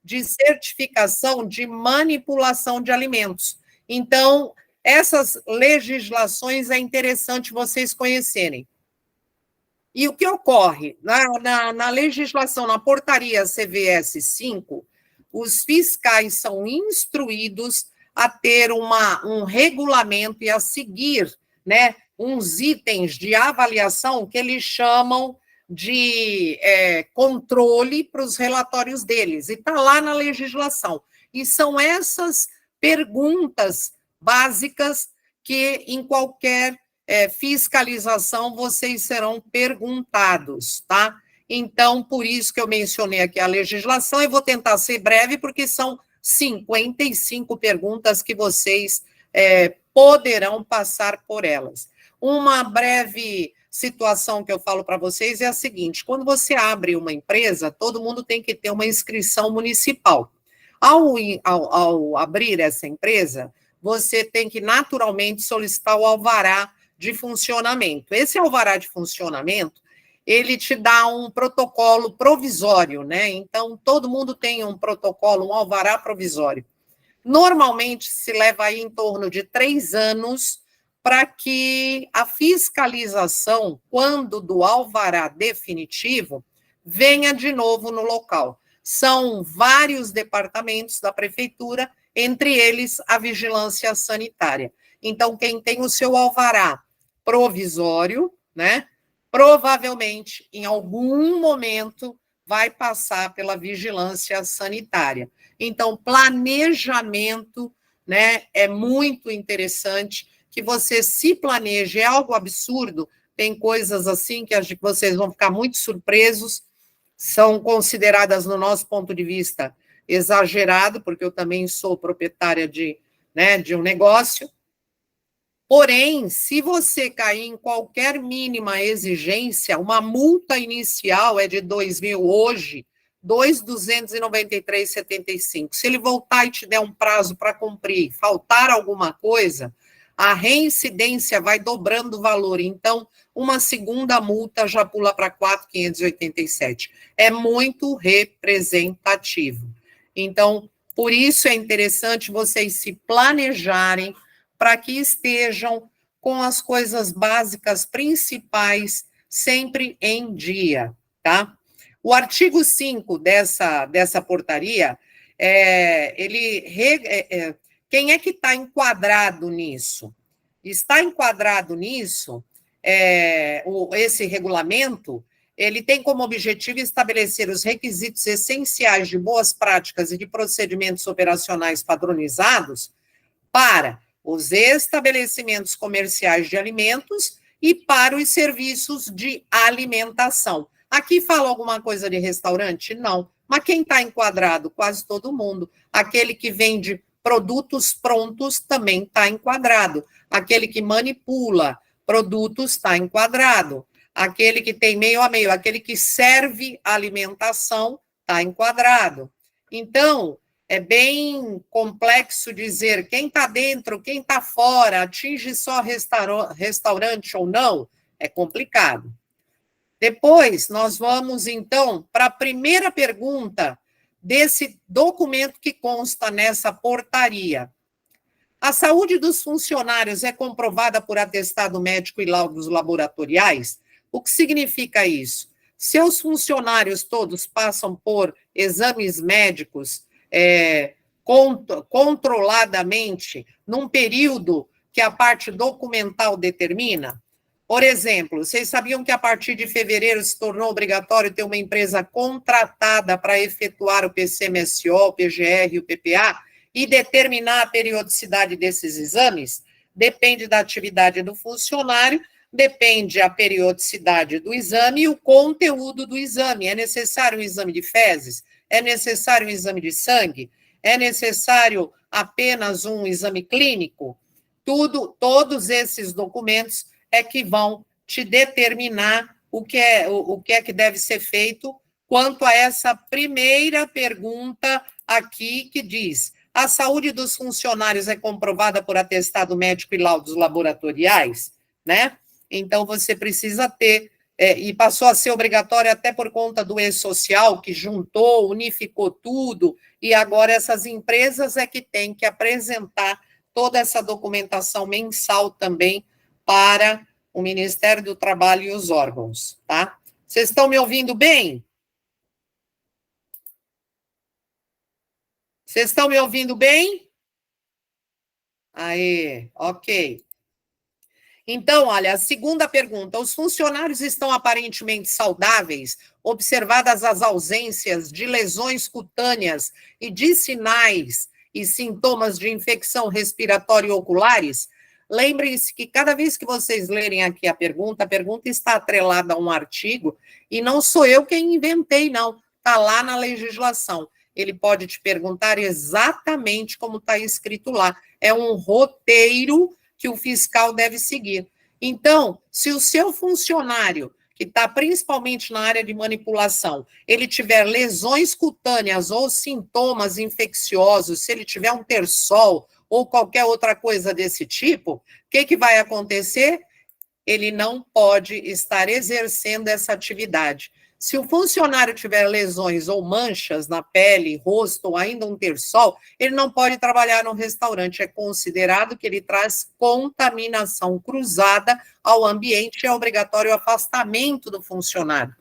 de certificação de manipulação de alimentos. Então, essas legislações é interessante vocês conhecerem. E o que ocorre? Na legislação, na portaria CVS 5, os fiscais são instruídos a ter um regulamento e a seguir, né, uns itens de avaliação que eles chamam de controle para os relatórios deles. E está lá na legislação. E são essas perguntas básicas que, em qualquer fiscalização, vocês serão perguntados, tá? Então, por isso que eu mencionei aqui a legislação, e vou tentar ser breve, porque são 55 perguntas que vocês poderão passar por elas. Uma breve situação que eu falo para vocês é a seguinte: quando você abre uma empresa, todo mundo tem que ter uma inscrição municipal. Ao abrir essa empresa, você tem que naturalmente solicitar o alvará de funcionamento. Esse alvará de funcionamento, ele te dá um protocolo provisório, né? Então, todo mundo tem um protocolo, um alvará provisório. Normalmente, se leva aí em torno de 3 anos para que a fiscalização, quando do alvará definitivo, venha de novo no local. São vários departamentos da prefeitura, entre eles a vigilância sanitária. Então, quem tem o seu alvará provisório, né, provavelmente, em algum momento, vai passar pela vigilância sanitária. Então, planejamento, né, é muito interessante, que você se planeje. É algo absurdo, tem coisas assim que vocês vão ficar muito surpresos, são consideradas, no nosso ponto de vista, exagerado, porque eu também sou proprietária de um negócio. Porém, se você cair em qualquer mínima exigência, uma multa inicial é de 2.000 hoje, 2.293,75. Se ele voltar e te der um prazo para cumprir, faltar alguma coisa, a reincidência vai dobrando o valor. Então, uma segunda multa já pula para 4.587. É muito representativo. Então, por isso é interessante vocês se planejarem para que estejam com as coisas básicas principais sempre em dia, tá? O artigo 5 dessa portaria, quem é que está enquadrado nisso? Está enquadrado nisso, esse regulamento, ele tem como objetivo estabelecer os requisitos essenciais de boas práticas e de procedimentos operacionais padronizados para os estabelecimentos comerciais de alimentos e para os serviços de alimentação. Aqui fala alguma coisa de restaurante? Não. Mas quem está enquadrado? Quase todo mundo. Aquele que vende produtos prontos também está enquadrado. Aquele que manipula produtos está enquadrado. Aquele que tem meio a meio, aquele que serve alimentação está enquadrado. Então, é bem complexo dizer quem está dentro, quem está fora, atinge só restaurante ou não, é complicado. Depois, nós vamos, então, para a primeira pergunta desse documento que consta nessa portaria. A saúde dos funcionários é comprovada por atestado médico e laudos laboratoriais? O que significa isso? Seus funcionários todos passam por exames médicos controladamente, num período que a parte documental determina? Por exemplo, vocês sabiam que a partir de fevereiro se tornou obrigatório ter uma empresa contratada para efetuar o PCMSO, o PGR e o PPA e determinar a periodicidade desses exames? Depende da atividade do funcionário, depende a periodicidade do exame e o conteúdo do exame. É necessário um exame de fezes? É necessário um exame de sangue? É necessário apenas um exame clínico? Todos esses documentos é que vão te determinar o que é que deve ser feito quanto a essa primeira pergunta aqui que diz: a saúde dos funcionários é comprovada por atestado médico e laudos laboratoriais, né? Então, você precisa ter e passou a ser obrigatório até por conta do E-Social, que juntou, unificou tudo, e agora essas empresas é que têm que apresentar toda essa documentação mensal também para o Ministério do Trabalho e os órgãos, tá? Vocês estão me ouvindo bem? Vocês estão me ouvindo bem? Aí, ok. Então, olha, a segunda pergunta: os funcionários estão aparentemente saudáveis, observadas as ausências de lesões cutâneas e de sinais e sintomas de infecção respiratória e oculares? Lembrem-se que cada vez que vocês lerem aqui a pergunta está atrelada a um artigo e não sou eu quem inventei, não. Está lá na legislação. Ele pode te perguntar exatamente como está escrito lá. É um roteiro que o fiscal deve seguir. Então, se o seu funcionário, que está principalmente na área de manipulação, ele tiver lesões cutâneas ou sintomas infecciosos, se ele tiver um terçol ou qualquer outra coisa desse tipo, o que vai acontecer? Ele não pode estar exercendo essa atividade. Se o funcionário tiver lesões ou manchas na pele, rosto ou ainda um terçol, ele não pode trabalhar no restaurante. É considerado que ele traz contaminação cruzada ao ambiente e é obrigatório o afastamento do funcionário.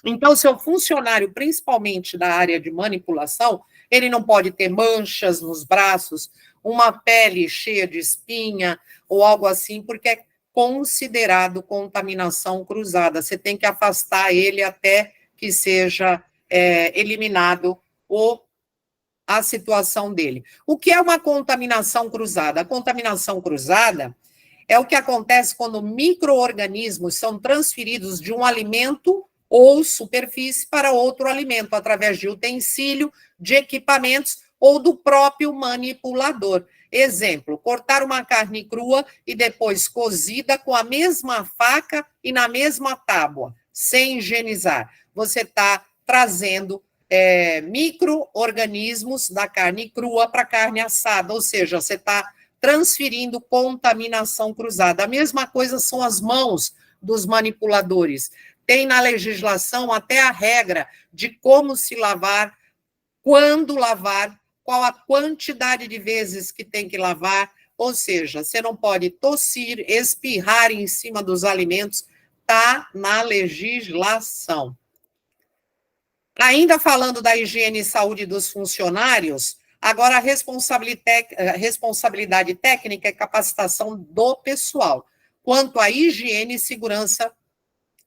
Então, se o funcionário, principalmente da área de manipulação, ele não pode ter manchas nos braços, uma pele cheia de espinha ou algo assim, porque é considerado contaminação cruzada. Você tem que afastar ele até que seja eliminado a situação dele. O que é uma contaminação cruzada? A contaminação cruzada é o que acontece quando micro-organismos são transferidos de um alimento ou superfície para outro alimento, através de utensílio, de equipamentos ou do próprio manipulador. Exemplo, cortar uma carne crua e depois cozida com a mesma faca e na mesma tábua, sem higienizar. Você está trazendo micro-organismos da carne crua para a carne assada, ou seja, você está transferindo contaminação cruzada. A mesma coisa são as mãos dos manipuladores. Tem na legislação até a regra de como se lavar, quando lavar, qual a quantidade de vezes que tem que lavar, ou seja, você não pode tossir, espirrar em cima dos alimentos, está na legislação. Ainda falando da higiene e saúde dos funcionários, agora a responsabilidade técnica e capacitação do pessoal, quanto à higiene e segurança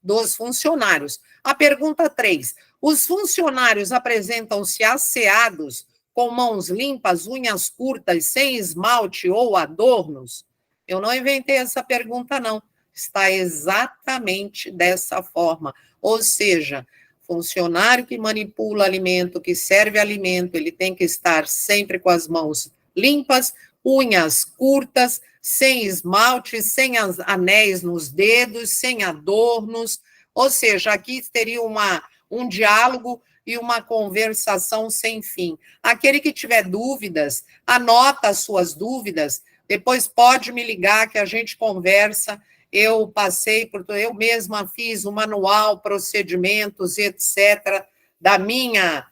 dos funcionários. A pergunta 3: os funcionários apresentam-se asseados, com mãos limpas, unhas curtas, sem esmalte ou adornos? Eu não inventei essa pergunta, não. Está exatamente dessa forma. Ou seja, funcionário que manipula alimento, que serve alimento, ele tem que estar sempre com as mãos limpas, unhas curtas, sem esmalte, sem anéis nos dedos, sem adornos. Ou seja, aqui teria um diálogo e uma conversação sem fim. Aquele que tiver dúvidas, anota as suas dúvidas, depois pode me ligar que a gente conversa. Eu eu mesma fiz o manual, procedimentos, etc., da minha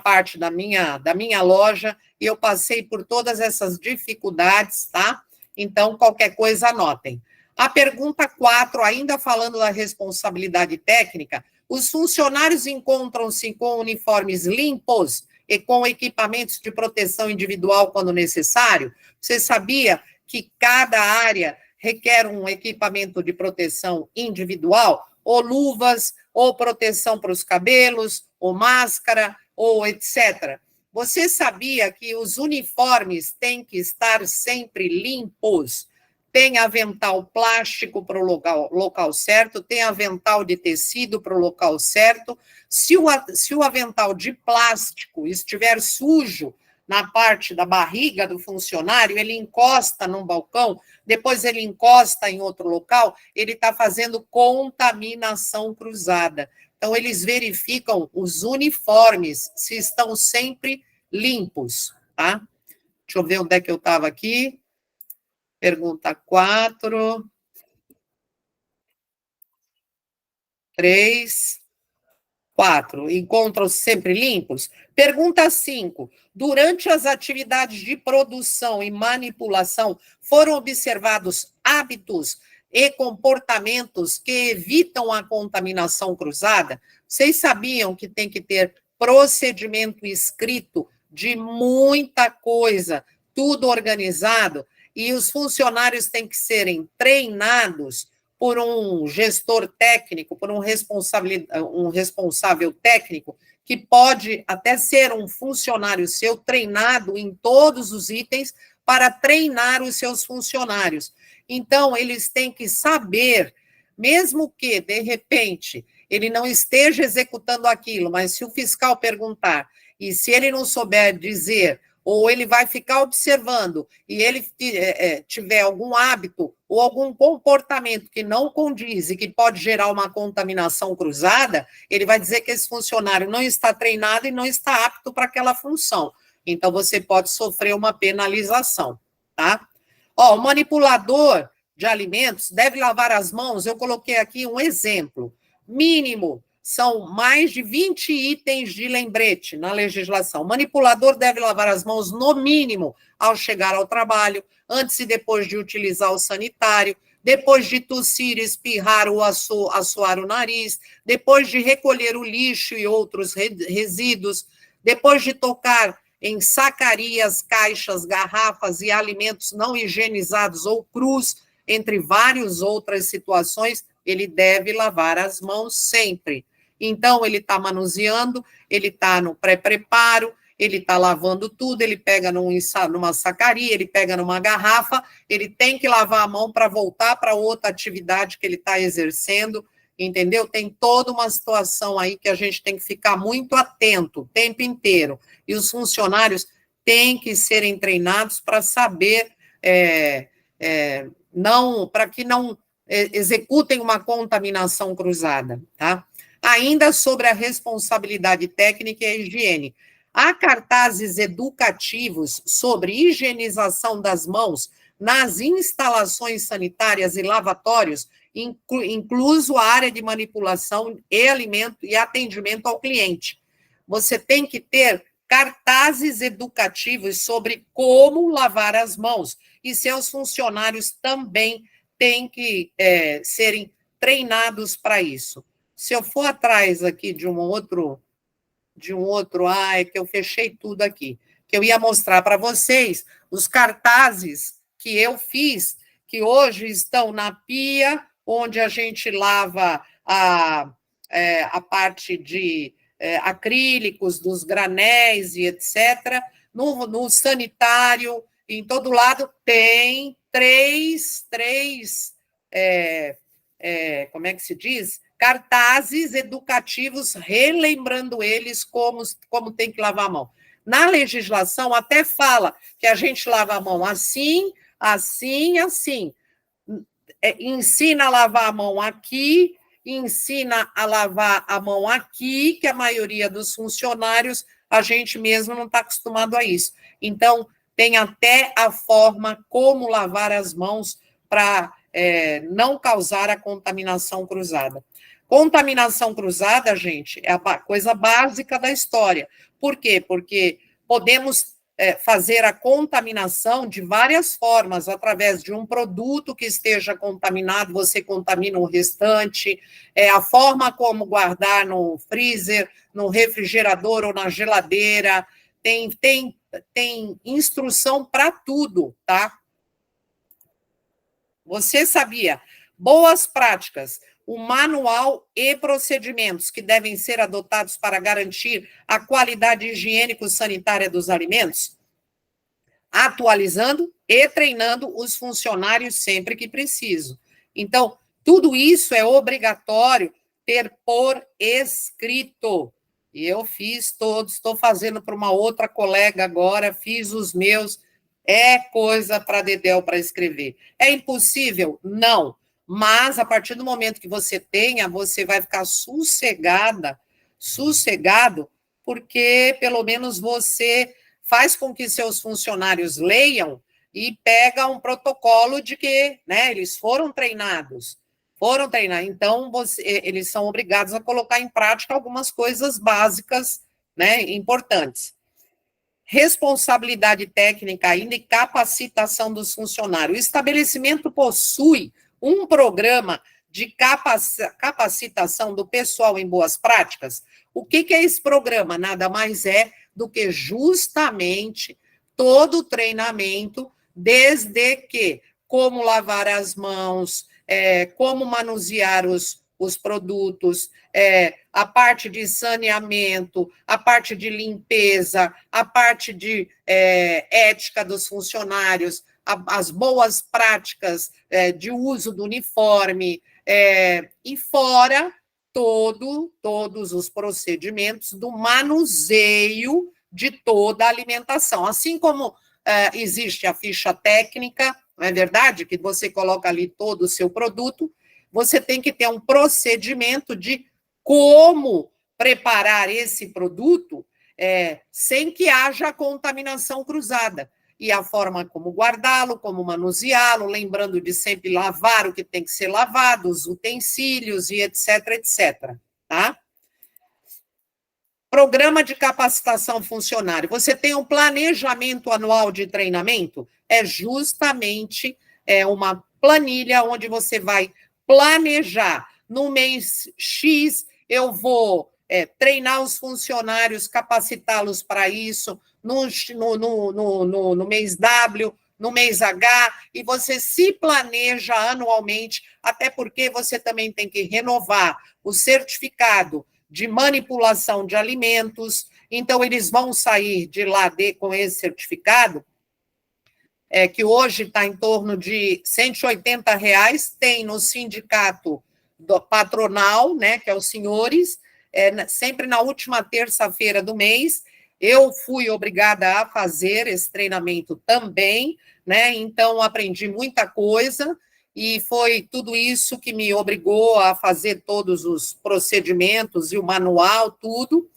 parte, da minha loja, e eu passei por todas essas dificuldades, tá? Então, qualquer coisa, anotem. A pergunta 4, ainda falando da responsabilidade técnica, os funcionários encontram-se com uniformes limpos e com equipamentos de proteção individual quando necessário? Você sabia que cada área requer um equipamento de proteção individual, ou luvas, ou proteção para os cabelos, ou máscara, ou etc. Você sabia que os uniformes têm que estar sempre limpos? Tem avental plástico para o local certo, tem avental de tecido para o local certo. Se o avental de plástico estiver sujo na parte da barriga do funcionário, ele encosta num balcão, depois ele encosta em outro local, ele está fazendo contaminação cruzada. Então, eles verificam os uniformes, se estão sempre limpos, tá? Deixa eu ver onde é que eu estava aqui. Pergunta 4. 3, 4. Encontram-se sempre limpos? Pergunta 5. Durante as atividades de produção e manipulação, foram observados hábitos e comportamentos que evitam a contaminação cruzada? Vocês sabiam que tem que ter procedimento escrito de muita coisa, tudo organizado, e os funcionários têm que serem treinados por um gestor técnico, por um responsável técnico, que pode até ser um funcionário seu treinado em todos os itens para treinar os seus funcionários. Então, eles têm que saber, mesmo que, de repente, ele não esteja executando aquilo, mas se o fiscal perguntar, e se ele não souber dizer, ou ele vai ficar observando, e ele tiver algum hábito ou algum comportamento que não condiz e que pode gerar uma contaminação cruzada, ele vai dizer que esse funcionário não está treinado e não está apto para aquela função. Então, você pode sofrer uma penalização, tá? Ó, o manipulador de alimentos deve lavar as mãos, eu coloquei aqui um exemplo, mínimo, são mais de 20 itens de lembrete na legislação. O manipulador deve lavar as mãos, no mínimo, ao chegar ao trabalho, antes e depois de utilizar o sanitário, depois de tossir, espirrar ou assoar o nariz, depois de recolher o lixo e outros resíduos, depois de tocar em sacarias, caixas, garrafas e alimentos não higienizados ou crus, entre várias outras situações, ele deve lavar as mãos sempre. Então, ele está manuseando, ele está no pré-preparo, ele está lavando tudo, ele pega numa sacaria, ele pega numa garrafa, ele tem que lavar a mão para voltar para outra atividade que ele está exercendo, entendeu? Tem toda uma situação aí que a gente tem que ficar muito atento o tempo inteiro. E os funcionários têm que serem treinados para saber, para que não executem uma contaminação cruzada, tá? Ainda sobre a responsabilidade técnica e a higiene. Há cartazes educativos sobre higienização das mãos nas instalações sanitárias e lavatórios, incluso a área de manipulação e alimento e atendimento ao cliente. Você tem que ter cartazes educativos sobre como lavar as mãos, e seus funcionários também têm que serem treinados para isso. Se eu for atrás aqui de um outro, é que eu fechei tudo aqui, que eu ia mostrar para vocês os cartazes que eu fiz, que hoje estão na pia, onde a gente lava a parte de acrílicos, dos granéis e etc. No sanitário, em todo lado, tem três como é que se diz? Cartazes educativos, relembrando eles como tem que lavar a mão. Na legislação, até fala que a gente lava a mão assim, assim, assim. Ensina a lavar a mão aqui, ensina a lavar a mão aqui, que a maioria dos funcionários, a gente mesmo não está acostumado a isso. Então, tem até a forma como lavar as mãos para não causar a contaminação cruzada. Contaminação cruzada, gente, é a coisa básica da história. Por quê? Porque podemos fazer a contaminação de várias formas, através de um produto que esteja contaminado, você contamina o restante, a forma como guardar no freezer, no refrigerador ou na geladeira, tem instrução para tudo, tá? Você sabia? Boas práticas, o manual e procedimentos que devem ser adotados para garantir a qualidade higiênico-sanitária dos alimentos, atualizando e treinando os funcionários sempre que preciso. Então, tudo isso é obrigatório ter por escrito. E eu fiz todos, estou fazendo para uma outra colega agora, fiz os meus, é coisa para dedéu para escrever. É impossível? Não. Mas, a partir do momento que você tenha, você vai ficar sossegado, porque, pelo menos, você faz com que seus funcionários leiam e pega um protocolo de que eles foram treinados Foram treinar. Então, eles são obrigados a colocar em prática algumas coisas básicas, né, importantes. Responsabilidade técnica ainda e capacitação dos funcionários. O estabelecimento possui um programa de capacitação do pessoal em boas práticas. O que é esse programa? Nada mais é do que justamente todo o treinamento, desde que como lavar as mãos, como manusear os produtos, a parte de saneamento, a parte de limpeza, a parte de ética dos funcionários, as boas práticas de uso do uniforme, e fora todos os procedimentos do manuseio de toda a alimentação. Assim como existe a ficha técnica, não é verdade? Que você coloca ali todo o seu produto, você tem que ter um procedimento de como preparar esse produto sem que haja contaminação cruzada. E a forma como guardá-lo, como manuseá-lo, lembrando de sempre lavar o que tem que ser lavado, os utensílios e etc, etc. Tá? Programa de capacitação funcionário. Você tem um planejamento anual de treinamento? É justamente uma planilha onde você vai planejar. No mês X, eu vou treinar os funcionários, capacitá-los para isso, no mês W, no mês H, e você se planeja anualmente, até porque você também tem que renovar o certificado de manipulação de alimentos, então eles vão sair de lá com esse certificado, que hoje está em torno de R$ 180, tem no sindicato patronal, né, que é os senhores, sempre na última terça-feira do mês. Eu fui obrigada a fazer esse treinamento também, né, então aprendi muita coisa, e foi tudo isso que me obrigou a fazer todos os procedimentos e o manual, tudo.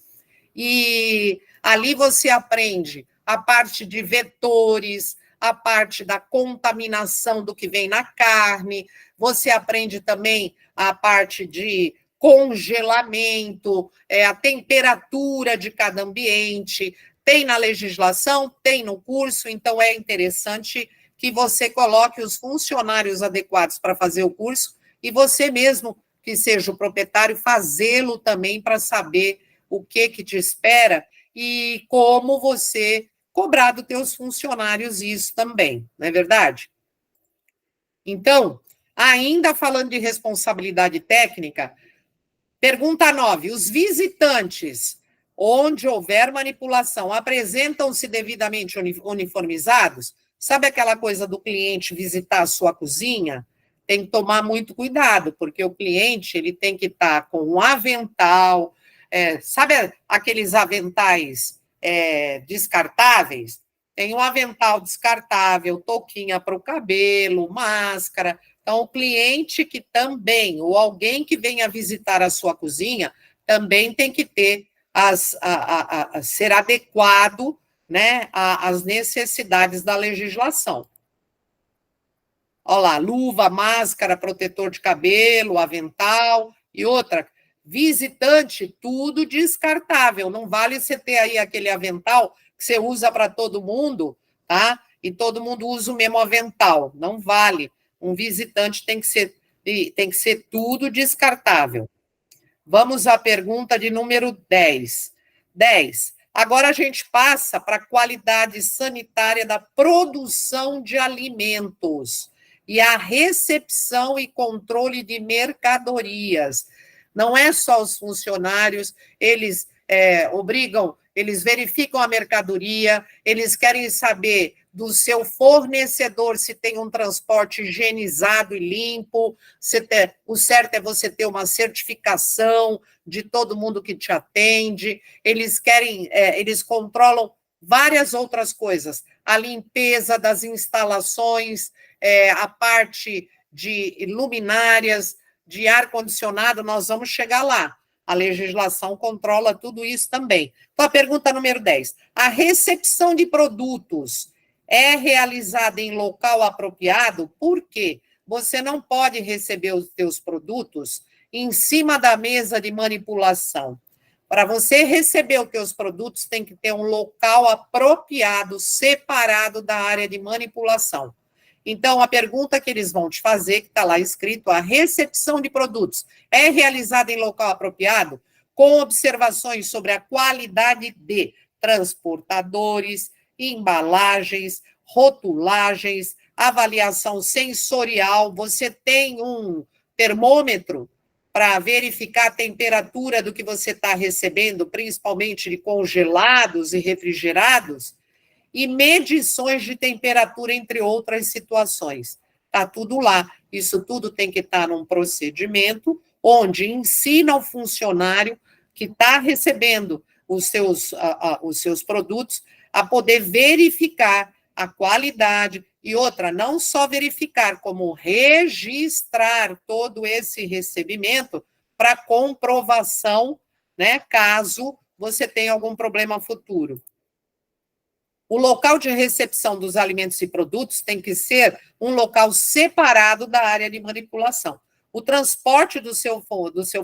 E ali você aprende a parte de vetores, a parte da contaminação do que vem na carne, você aprende também a parte de congelamento, a temperatura de cada ambiente, tem na legislação, tem no curso, então é interessante que você coloque os funcionários adequados para fazer o curso e você mesmo, que seja o proprietário, fazê-lo também para saber o que te espera e como você cobrar dos teus funcionários isso também, não é verdade? Então, ainda falando de responsabilidade técnica, pergunta 9. Os visitantes, onde houver manipulação, apresentam-se devidamente uniformizados? Sabe aquela coisa do cliente visitar a sua cozinha? Tem que tomar muito cuidado, porque o cliente ele tem que estar com um avental, sabe aqueles aventais descartáveis? Tem um avental descartável, touquinha para o cabelo, máscara. Então, o cliente que também, ou alguém que venha visitar a sua cozinha, também tem que ter ser adequado, né, às necessidades da legislação. Olha lá, luva, máscara, protetor de cabelo, avental e outra. Visitante, tudo descartável. Não vale você ter aí aquele avental que você usa para todo mundo, tá? E todo mundo usa o mesmo avental. Não vale. Um visitante tem que ser tudo descartável. Vamos à pergunta de número 10. 10. Agora a gente passa para a qualidade sanitária da produção de alimentos e a recepção e controle de mercadorias. Não é só os funcionários, eles eles verificam a mercadoria, eles querem saber do seu fornecedor se tem um transporte higienizado e limpo, o certo é você ter uma certificação de todo mundo que te atende, eles controlam várias outras coisas, a limpeza das instalações, a parte de luminárias, de ar-condicionado, nós vamos chegar lá. A legislação controla tudo isso também. Então, a pergunta número 10. A recepção de produtos é realizada em local apropriado? Por quê? você não pode receber os seus produtos em cima da mesa de manipulação. Para você receber os seus produtos, tem que ter um local apropriado, separado da área de manipulação. Então, a pergunta que eles vão te fazer, que está lá escrito, a recepção de produtos é realizada em local apropriado, com observações sobre a qualidade de transportadores, embalagens, rotulagens, avaliação sensorial. Você tem um termômetro para verificar a temperatura do que você está recebendo, principalmente de congelados e refrigerados, e medições de temperatura, entre outras situações. Está tudo lá. Isso tudo tem que estar num procedimento onde ensina o funcionário que está recebendo os seus produtos a poder verificar a qualidade. E outra, não só verificar, como registrar todo esse recebimento para comprovação, né, caso você tenha algum problema futuro. O local de recepção dos alimentos e produtos tem que ser um local separado da área de manipulação. O transporte do seu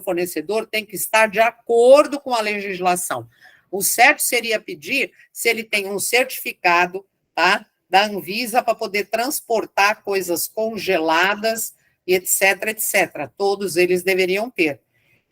fornecedor tem que estar de acordo com a legislação. O certo seria pedir se ele tem um certificado, tá, da Anvisa para poder transportar coisas congeladas, etc, etc. Todos eles deveriam ter.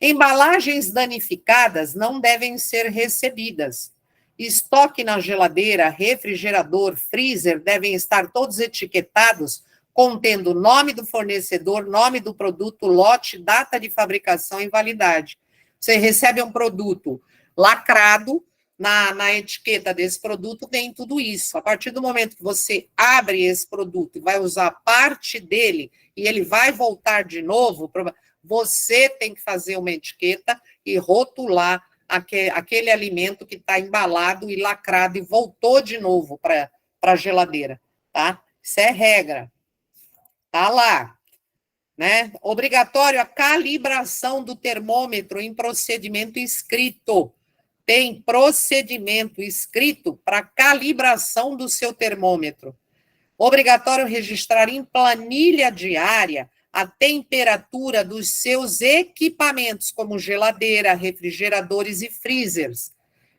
Embalagens danificadas não devem ser recebidas. Estoque na geladeira, refrigerador, freezer devem estar todos etiquetados, contendo nome do fornecedor, nome do produto, lote, data de fabricação e validade. Você recebe um produto lacrado, na etiqueta desse produto tem tudo isso. A partir do momento que você abre esse produto e vai usar parte dele e ele vai voltar de novo, você tem que fazer uma etiqueta e rotular aquele alimento que está embalado e lacrado e voltou de novo para a geladeira, tá? Isso é regra. Tá lá, né? Obrigatório a calibração do termômetro em procedimento escrito. Tem procedimento escrito para calibração do seu termômetro. Obrigatório registrar em planilha diária a temperatura dos seus equipamentos, como geladeira, refrigeradores e freezers.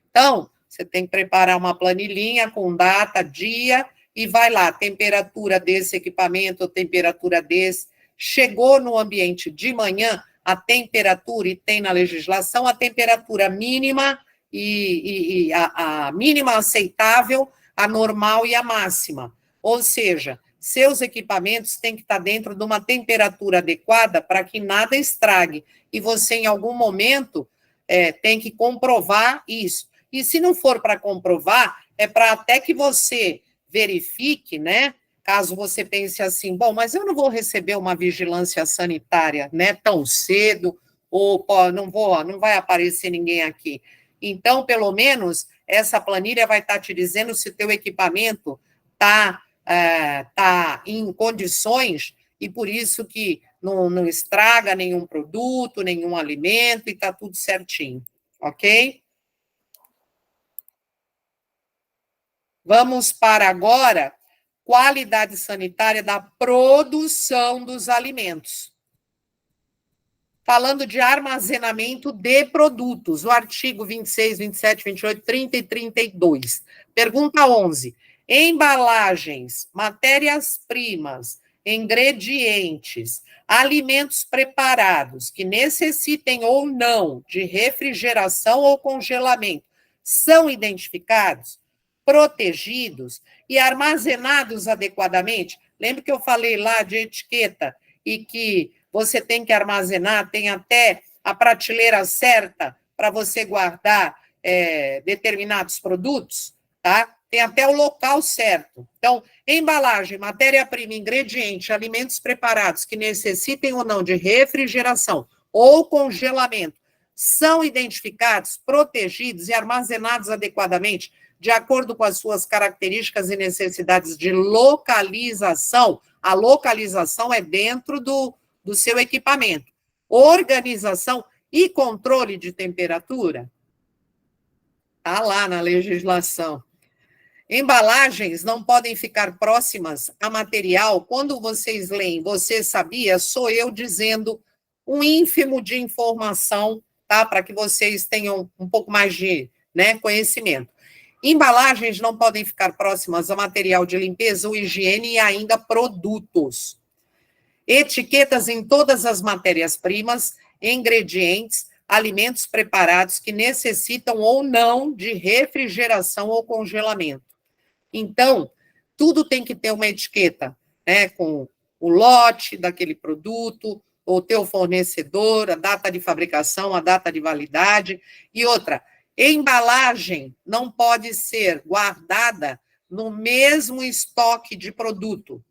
Então, você tem que preparar uma planilhinha com data, dia, e vai lá, temperatura desse equipamento, temperatura desse. Chegou no ambiente de manhã, a temperatura, e tem na legislação, a temperatura mínima e a mínima aceitável, a normal e a máxima. Ou seja, seus equipamentos têm que estar dentro de uma temperatura adequada para que nada estrague. E você, em algum momento, tem que comprovar isso. E se não for para comprovar, é para até que você verifique, né? Caso você pense assim, bom, mas eu não vou receber uma vigilância sanitária, né, tão cedo, ou não vai aparecer ninguém aqui. Então, pelo menos, essa planilha vai estar te dizendo se o teu equipamento está em condições, e por isso que não estraga nenhum produto, nenhum alimento, e está tudo certinho, ok? Vamos para agora qualidade sanitária da produção dos alimentos. Falando de armazenamento de produtos, o artigo 26, 27, 28, 30 e 32. Pergunta 11. Embalagens, matérias-primas, ingredientes, alimentos preparados que necessitem ou não de refrigeração ou congelamento são identificados, protegidos e armazenados adequadamente? Lembra que eu falei lá de etiqueta e que você tem que armazenar, tem até a prateleira certa para você guardar determinados produtos, tá? Tem até o local certo. Então, embalagem, matéria-prima, ingrediente, alimentos preparados que necessitem ou não de refrigeração ou congelamento são identificados, protegidos e armazenados adequadamente de acordo com as suas características e necessidades de localização. A localização é dentro do seu equipamento. Organização e controle de temperatura. Está lá na legislação. Embalagens não podem ficar próximas a material. Quando vocês leem, você sabia? Sou eu dizendo um ínfimo de informação, tá? Para que vocês tenham um pouco mais de, né, conhecimento. Embalagens não podem ficar próximas a material de limpeza ou higiene e ainda produtos. Etiquetas em todas as matérias-primas, ingredientes, alimentos preparados que necessitam ou não de refrigeração ou congelamento. Então, tudo tem que ter uma etiqueta, né, com o lote daquele produto, o teu fornecedor, a data de fabricação, a data de validade. E outra, embalagem não pode ser guardada no mesmo estoque de produto,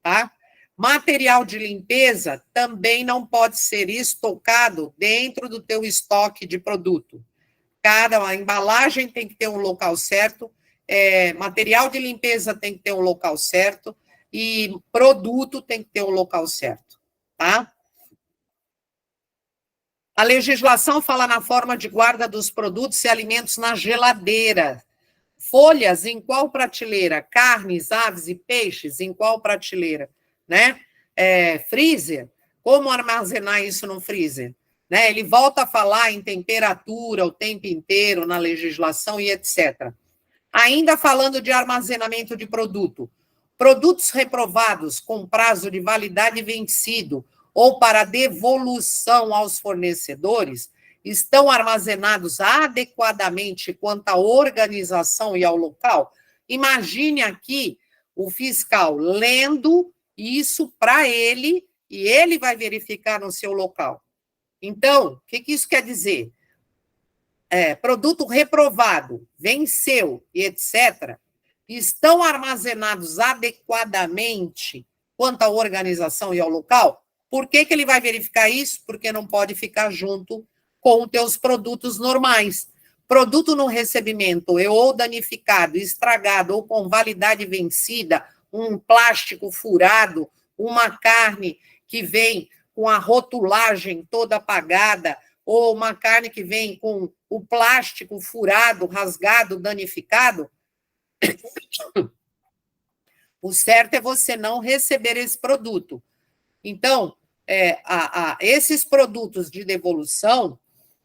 tá? Material de limpeza também não pode ser estocado dentro do teu estoque de produto. Cada embalagem tem que ter um local certo, material de limpeza tem que ter um local certo e produto tem que ter um local certo, tá? A legislação fala na forma de guarda dos produtos e alimentos na geladeira. Folhas em qual prateleira? Carnes, aves e peixes em qual prateleira? Né? Freezer, como armazenar isso no freezer? Né? Ele volta a falar em temperatura o tempo inteiro na legislação e etc. Ainda falando de armazenamento de produto, produtos reprovados com prazo de validade vencido ou para devolução aos fornecedores estão armazenados adequadamente quanto à organização e ao local? Imagine aqui o fiscal lendo isso para ele e ele vai verificar no seu local. Então, o que isso quer dizer? Produto reprovado, venceu e etc., estão armazenados adequadamente quanto à organização e ao local? Por que ele vai verificar isso? Porque não pode ficar junto com os teus produtos normais. Produto no recebimento ou danificado, estragado ou com validade vencida, um plástico furado, uma carne que vem com a rotulagem toda apagada, ou uma carne que vem com o plástico furado, rasgado, danificado, o certo é você não receber esse produto. Então, esses produtos de devolução,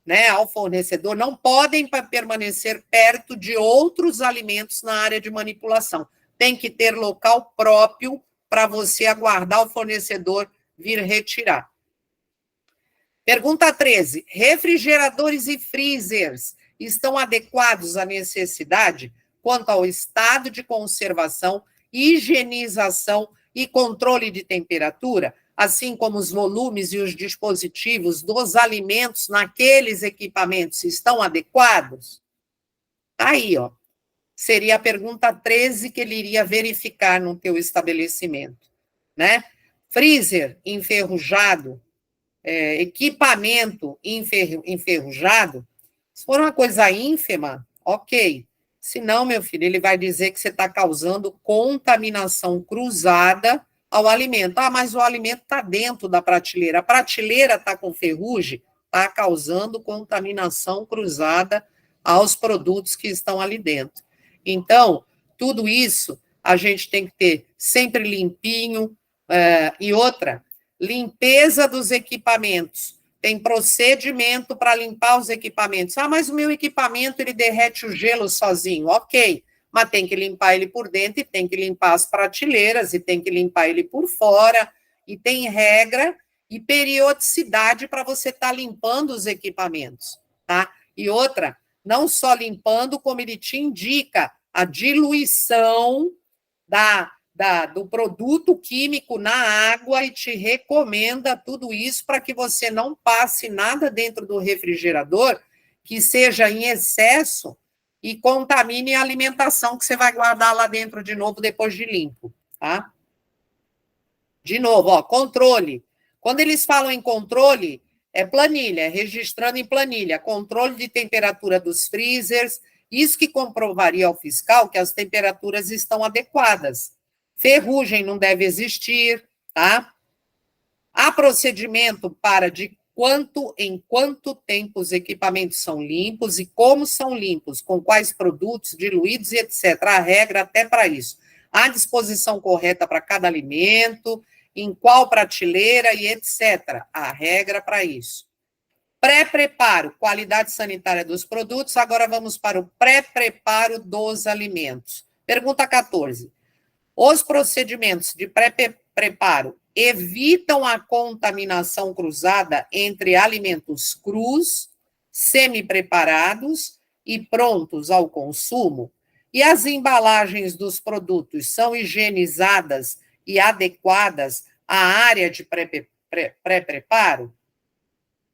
né, ao fornecedor não podem permanecer perto de outros alimentos na área de manipulação. Tem que ter local próprio para você aguardar o fornecedor vir retirar. Pergunta 13. Refrigeradores e freezers estão adequados à necessidade quanto ao estado de conservação, higienização e controle de temperatura, assim como os volumes e os dispositivos dos alimentos naqueles equipamentos estão adequados? Aí, ó, seria a pergunta 13 que ele iria verificar no teu estabelecimento, né? Freezer enferrujado, equipamento enferrujado, se for uma coisa ínfima, ok. Se não, meu filho, ele vai dizer que você está causando contaminação cruzada ao alimento. Ah, mas o alimento está dentro da prateleira. A prateleira está com ferrugem, está causando contaminação cruzada aos produtos que estão ali dentro. Então, tudo isso a gente tem que ter sempre limpinho. E outra, limpeza dos equipamentos. Tem procedimento para limpar os equipamentos. Ah, mas o meu equipamento, ele derrete o gelo sozinho. Ok, mas tem que limpar ele por dentro e tem que limpar as prateleiras e tem que limpar ele por fora e tem regra e periodicidade para você estar limpando os equipamentos, tá? E outra, não só limpando, como ele te indica a diluição do produto químico na água e te recomenda tudo isso para que você não passe nada dentro do refrigerador que seja em excesso e contamine a alimentação que você vai guardar lá dentro de novo depois de limpo, tá? De novo, ó, controle. Quando eles falam em controle, é planilha, é registrando em planilha, controle de temperatura dos freezers, isso que comprovaria ao fiscal que as temperaturas estão adequadas. Ferrugem não deve existir, tá? Há procedimento para, de em quanto tempo os equipamentos são limpos e como são limpos, com quais produtos diluídos e etc. A regra até para isso. A disposição correta para cada alimento, em qual prateleira e etc. A regra para isso. Pré-preparo, qualidade sanitária dos produtos. Agora vamos para o pré-preparo dos alimentos. Pergunta 14. Os procedimentos de pré-preparo evitam a contaminação cruzada entre alimentos crus, semi-preparados e prontos ao consumo? E as embalagens dos produtos são higienizadas e adequadas à área de pré-preparo?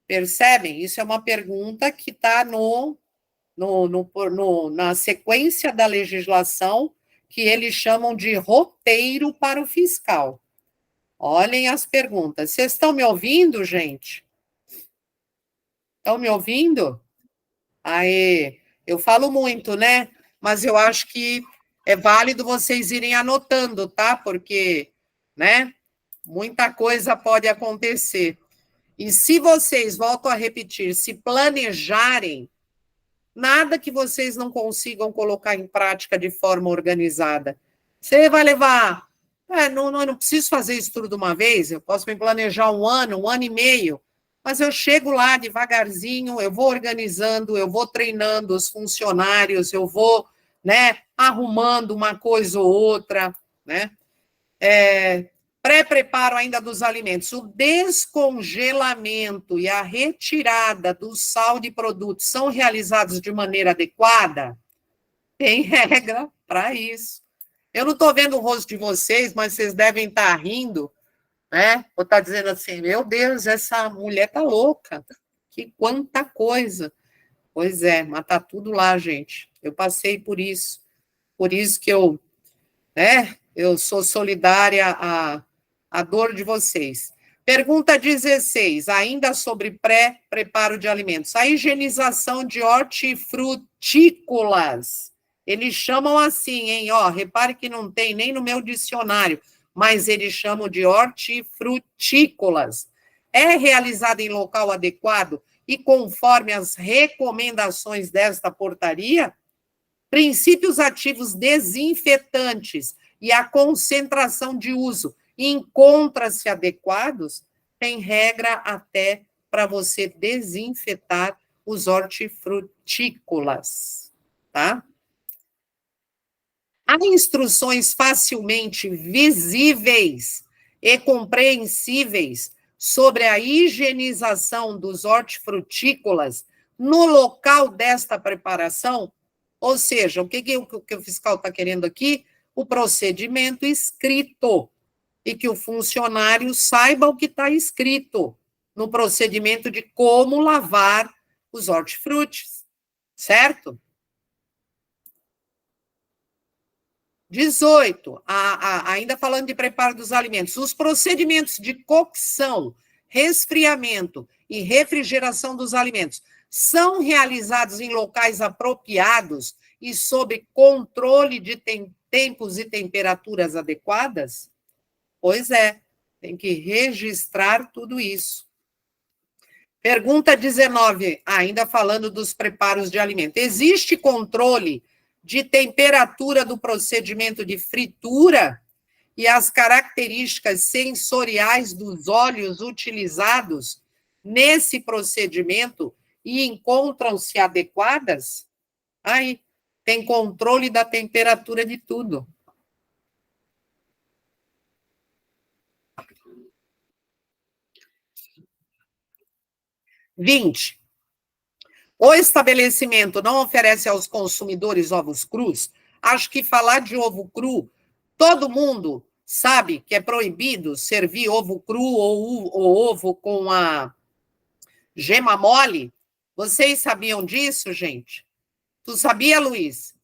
Percebem? Isso é uma pergunta que está na sequência da legislação, que eles chamam de roteiro para o fiscal. Olhem as perguntas. Vocês estão me ouvindo, gente? Estão me ouvindo? Aê, eu falo muito, né? Mas eu acho que é válido vocês irem anotando, tá? Porque, né, muita coisa pode acontecer. E se vocês, volto a repetir, se planejarem, nada que vocês não consigam colocar em prática de forma organizada. Você vai levar... não preciso fazer isso tudo de uma vez, eu posso me planejar um ano e meio, mas eu chego lá devagarzinho, eu vou organizando, eu vou treinando os funcionários, eu vou, né, arrumando uma coisa ou outra, né? Pré-preparo ainda dos alimentos. O descongelamento e a retirada do sal de produtos são realizados de maneira adequada? Tem regra para isso. Eu não estou vendo o rosto de vocês, mas vocês devem estar rindo, né? Ou estar dizendo assim, meu Deus, essa mulher tá louca. Que quanta coisa. Pois é, mas tá tudo lá, gente. Eu passei por isso. Por isso que eu sou solidária à dor de vocês. Pergunta 16, ainda sobre pré-preparo de alimentos. A higienização de hortifrutícolas. Eles chamam assim, hein? Ó, repare que não tem nem no meu dicionário, mas eles chamam de hortifrutícolas. É realizada em local adequado e conforme as recomendações desta portaria? Princípios ativos desinfetantes e a concentração de uso encontram-se adequados? Tem regra até para você desinfetar os hortifrutícolas, tá? Há instruções facilmente visíveis e compreensíveis sobre a higienização dos hortifrutícolas no local desta preparação? Ou seja, o que o fiscal está querendo aqui? O procedimento escrito, e que o funcionário saiba o que está escrito no procedimento de como lavar os hortifrutis, certo? 18, ainda falando de preparo dos alimentos, os procedimentos de cocção, resfriamento e refrigeração dos alimentos são realizados em locais apropriados e sob controle de tempos e temperaturas adequadas? Pois é, tem que registrar tudo isso. Pergunta 19, ainda falando dos preparos de alimento. Existe controle de temperatura do procedimento de fritura e as características sensoriais dos óleos utilizados nesse procedimento e encontram-se adequadas? Aí, tem controle da temperatura de tudo. Vinte. O estabelecimento não oferece aos consumidores ovos crus? Acho que falar de ovo cru, todo mundo sabe que é proibido servir ovo cru ou ovo com a gema mole. Vocês sabiam disso, gente? Tu sabia, Luiz?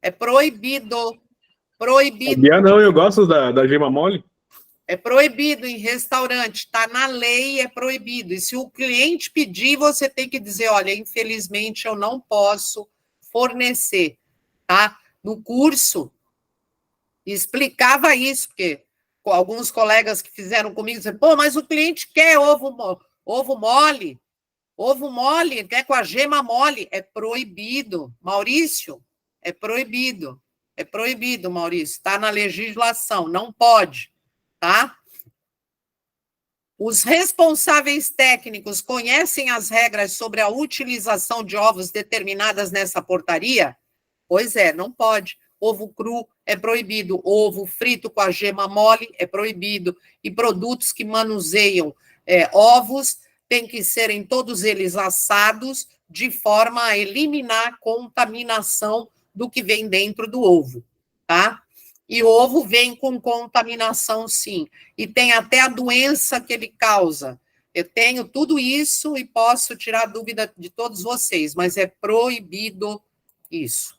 É proibido. Proibido. Sabia não, eu gosto da gema mole. É proibido em restaurante, está na lei, é proibido. E se o cliente pedir, você tem que dizer, olha, infelizmente eu não posso fornecer, tá? No curso, explicava isso, porque alguns colegas que fizeram comigo disseram, pô, mas o cliente quer ovo Ovo mole, até com a gema mole, é proibido. Maurício, é proibido. É proibido, Maurício. Está na legislação, não pode, tá? Os responsáveis técnicos conhecem as regras sobre a utilização de ovos determinadas nessa portaria? Pois é, não pode. Ovo cru é proibido, ovo frito com a gema mole é proibido, e produtos que manuseiam ovos têm que serem todos eles assados de forma a eliminar a contaminação do que vem dentro do ovo, tá? E o ovo vem com contaminação, sim, e tem até a doença que ele causa. Eu tenho tudo isso e posso tirar a dúvida de todos vocês, mas é proibido isso.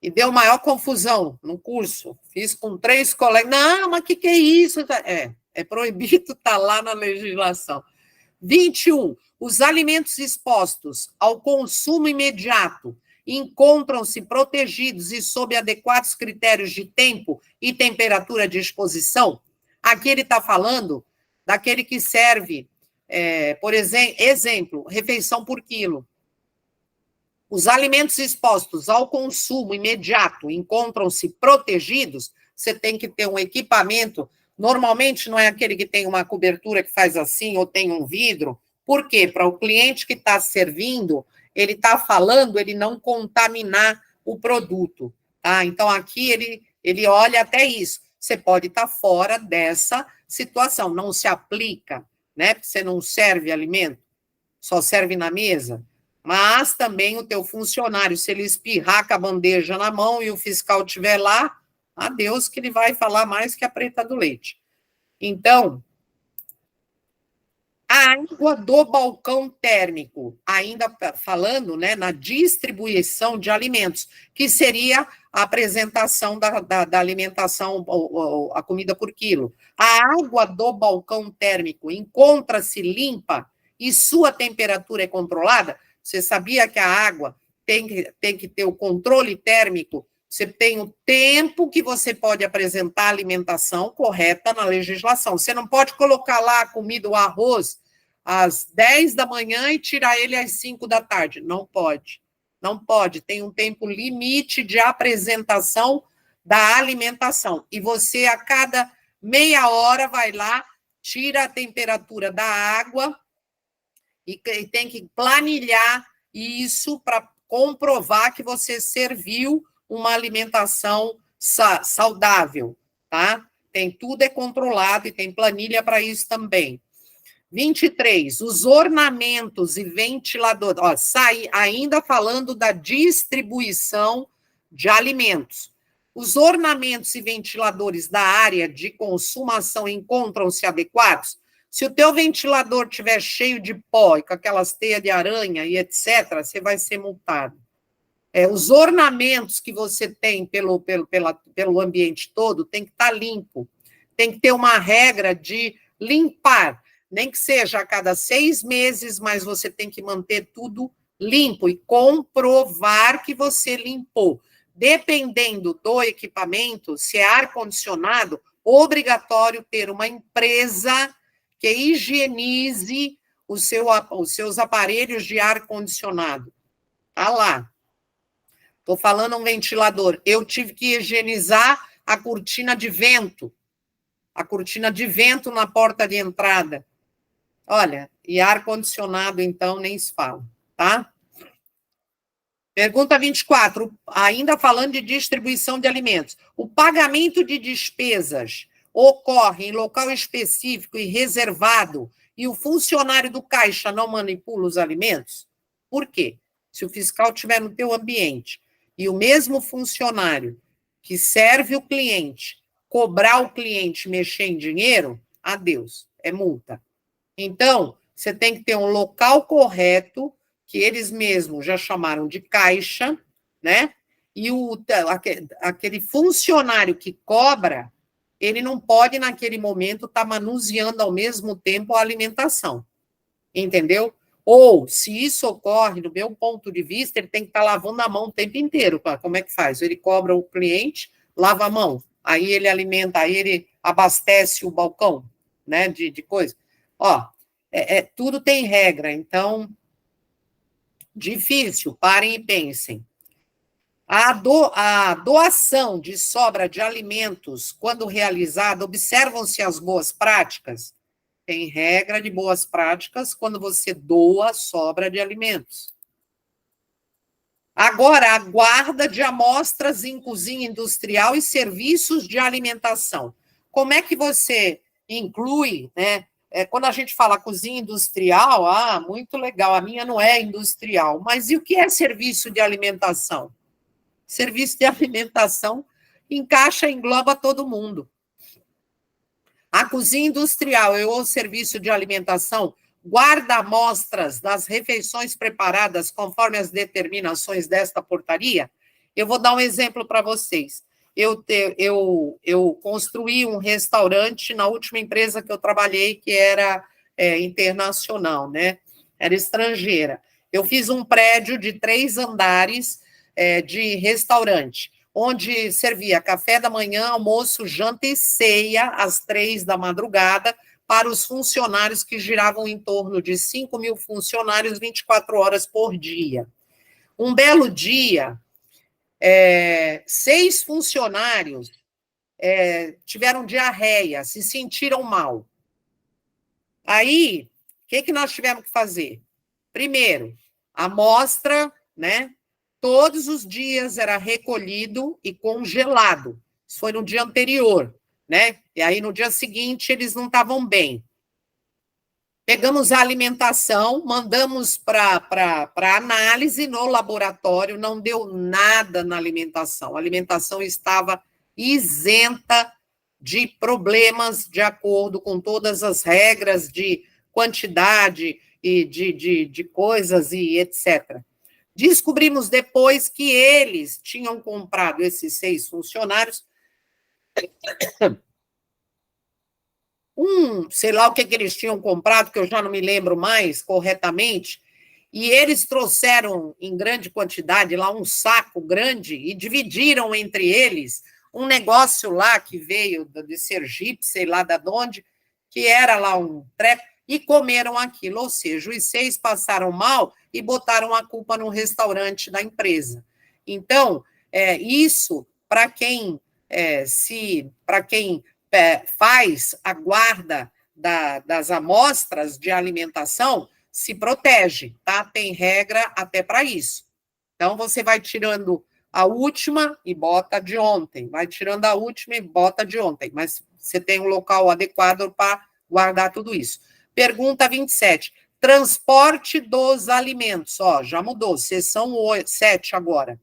E deu maior confusão no curso. Fiz com 3 colegas. Não, mas o que é isso? É proibido, está lá na legislação. 21. Os alimentos expostos ao consumo imediato encontram-se protegidos e sob adequados critérios de tempo e temperatura de exposição? Aqui ele está falando daquele que serve, por exemplo, refeição por quilo. Os alimentos expostos ao consumo imediato encontram-se protegidos, você tem que ter um equipamento, normalmente não é aquele que tem uma cobertura que faz assim, ou tem um vidro. Por quê? Para o cliente que está servindo, ele está falando, ele não contaminar o produto, tá? Então, aqui ele olha até isso. Você pode estar fora dessa situação, não se aplica, né? Porque você não serve alimento, só serve na mesa. Mas também o teu funcionário, se ele espirrar com a bandeja na mão e o fiscal estiver lá, adeus que ele vai falar mais que a preta do leite. Então, a água do balcão térmico, ainda falando, né, na distribuição de alimentos, que seria a apresentação da alimentação, a comida por quilo. A água do balcão térmico encontra-se limpa e sua temperatura é controlada? Você sabia que a água tem que ter o controle térmico? Você tem o tempo que você pode apresentar a alimentação correta na legislação. Você não pode colocar lá a comida, o arroz, às 10 da manhã e tirar ele às 5 da tarde. Não pode. Não pode. Tem um tempo limite de apresentação da alimentação. E você, a cada meia hora, vai lá, tira a temperatura da água e tem que planilhar isso para comprovar que você serviu uma alimentação saudável, tá? Tudo é controlado e tem planilha para isso também. 23, os ornamentos e ventiladores. Ó, ainda falando da distribuição de alimentos. Os ornamentos e ventiladores da área de consumação encontram-se adequados? Se o teu ventilador estiver cheio de pó e com aquelas teias de aranha e etc., você vai ser multado. Os ornamentos que você tem pelo ambiente todo tem que estar limpo. Tem que ter uma regra de limpar. Nem que seja a cada 6 meses, mas você tem que manter tudo limpo e comprovar que você limpou. Dependendo do equipamento, se é ar-condicionado, obrigatório ter uma empresa que higienize os seus aparelhos de ar-condicionado. Está lá. Estou falando um ventilador. Eu tive que higienizar a cortina de vento. A cortina de vento na porta de entrada. Olha, e ar-condicionado, então, nem se fala, tá? Pergunta 24, ainda falando de distribuição de alimentos. O pagamento de despesas ocorre em local específico e reservado e o funcionário do caixa não manipula os alimentos? Por quê? Se o fiscal estiver no teu ambiente e o mesmo funcionário que serve o cliente cobrar o cliente mexer em dinheiro, adeus, é multa. Então, você tem que ter um local correto, que eles mesmos já chamaram de caixa, né? E aquele funcionário que cobra, ele não pode, naquele momento, estar manuseando ao mesmo tempo a alimentação. Entendeu? Ou, se isso ocorre, no meu ponto de vista, ele tem que estar lavando a mão o tempo inteiro. Como é que faz? Ele cobra o cliente, lava a mão, aí ele alimenta, aí ele abastece o balcão, né, de coisa. Ó, tudo tem regra, então, difícil, parem e pensem. A doação de sobra de alimentos, quando realizada, observam-se as boas práticas? Tem regra de boas práticas quando você doa sobra de alimentos. Agora, a guarda de amostras em cozinha industrial e serviços de alimentação. Como é que você inclui, né? Quando a gente fala cozinha industrial, muito legal, a minha não é industrial, mas e o que é serviço de alimentação? Serviço de alimentação engloba todo mundo. A cozinha industrial ou o serviço de alimentação guarda amostras das refeições preparadas conforme as determinações desta portaria? Eu vou dar um exemplo para vocês. Eu construí um restaurante na última empresa que eu trabalhei, que era internacional, né? Era estrangeira. Eu fiz um prédio de 3 andares de restaurante, onde servia café da manhã, almoço, janta e ceia às 3 da madrugada para os funcionários que giravam em torno de 5.000 funcionários 24 horas por dia. Um belo dia, 6 funcionários tiveram diarreia, se sentiram mal. Aí, o que nós tivemos que fazer? Primeiro, a amostra, né? Todos os dias era recolhido e congelado. Isso foi no dia anterior, né? E aí, no dia seguinte, eles não estavam bem. Pegamos a alimentação, mandamos para análise no laboratório, não deu nada na alimentação. A alimentação estava isenta de problemas de acordo com todas as regras de quantidade e de coisas e etc. Descobrimos depois que eles tinham comprado esses 6 funcionários sei lá o que eles tinham comprado, que eu já não me lembro mais corretamente, e eles trouxeram em grande quantidade lá um saco grande e dividiram entre eles um negócio lá que veio de Sergipe, sei lá de onde, que era lá um treco, e comeram aquilo, ou seja, os 6 passaram mal e botaram a culpa no restaurante da empresa. Então, isso, para quem faz a guarda das amostras de alimentação, se protege, tá? Tem regra até para isso. Então, você vai tirando a última e bota de ontem, vai tirando a última e bota de ontem, mas você tem um local adequado para guardar tudo isso. Pergunta 27. Transporte dos alimentos. Já mudou, seção 7 agora.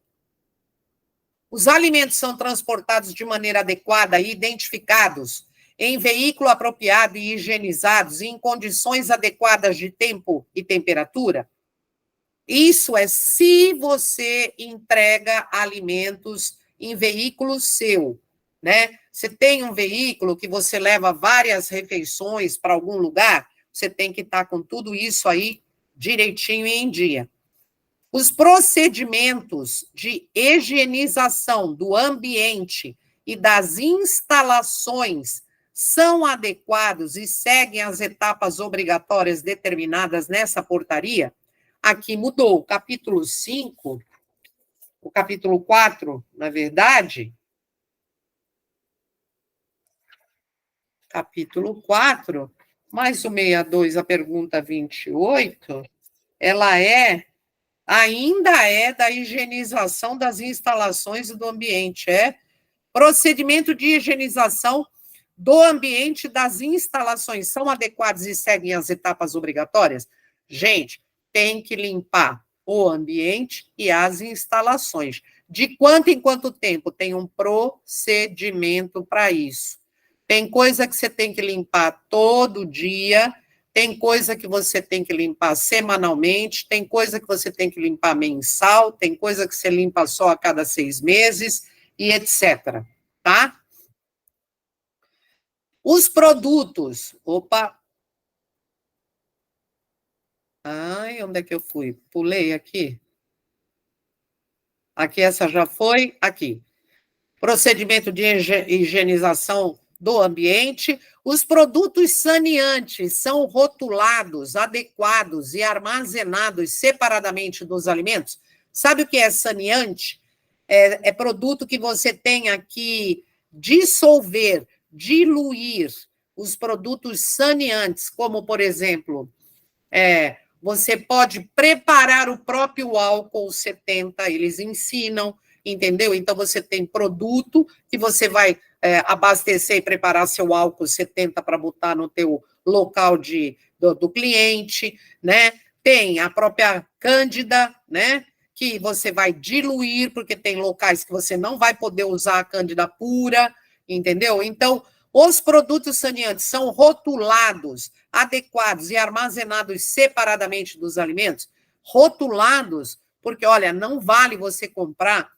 Os alimentos são transportados de maneira adequada e identificados em veículo apropriado e higienizados em condições adequadas de tempo e temperatura? Isso é se você entrega alimentos em veículo seu, né? Você tem um veículo que você leva várias refeições para algum lugar, você tem que estar com tudo isso aí direitinho e em dia. Os procedimentos de higienização do ambiente e das instalações são adequados e seguem as etapas obrigatórias determinadas nessa portaria? Aqui mudou. O capítulo 5, o capítulo 4, na verdade, capítulo 4, mais o 62, a pergunta 28, ela ainda é da higienização das instalações e do ambiente, procedimento de higienização do ambiente e das instalações são adequados e seguem as etapas obrigatórias? Gente, tem que limpar o ambiente e as instalações. De quanto em quanto tempo? Tem um procedimento para isso. Tem coisa que você tem que limpar todo dia, tem coisa que você tem que limpar semanalmente, tem coisa que você tem que limpar mensal, tem coisa que você limpa só a cada 6 meses, e etc. Tá? Os produtos. Opa! Ai, onde é que eu fui? Pulei aqui. Aqui, essa já foi. Aqui. Procedimento de higienização do ambiente. Os produtos saneantes são rotulados, adequados e armazenados separadamente dos alimentos. Sabe o que é saneante? É produto que você tenha que dissolver, diluir os produtos saneantes, como, por exemplo, você pode preparar o próprio álcool 70, eles ensinam, entendeu? Então, você tem produto que você vai abastecer e preparar seu álcool 70 para botar no teu local do cliente, né? Tem a própria Cândida, né? Que você vai diluir, porque tem locais que você não vai poder usar a Cândida pura, entendeu? Então, os produtos saneantes são rotulados, adequados e armazenados separadamente dos alimentos. Rotulados, porque, olha, não vale você comprar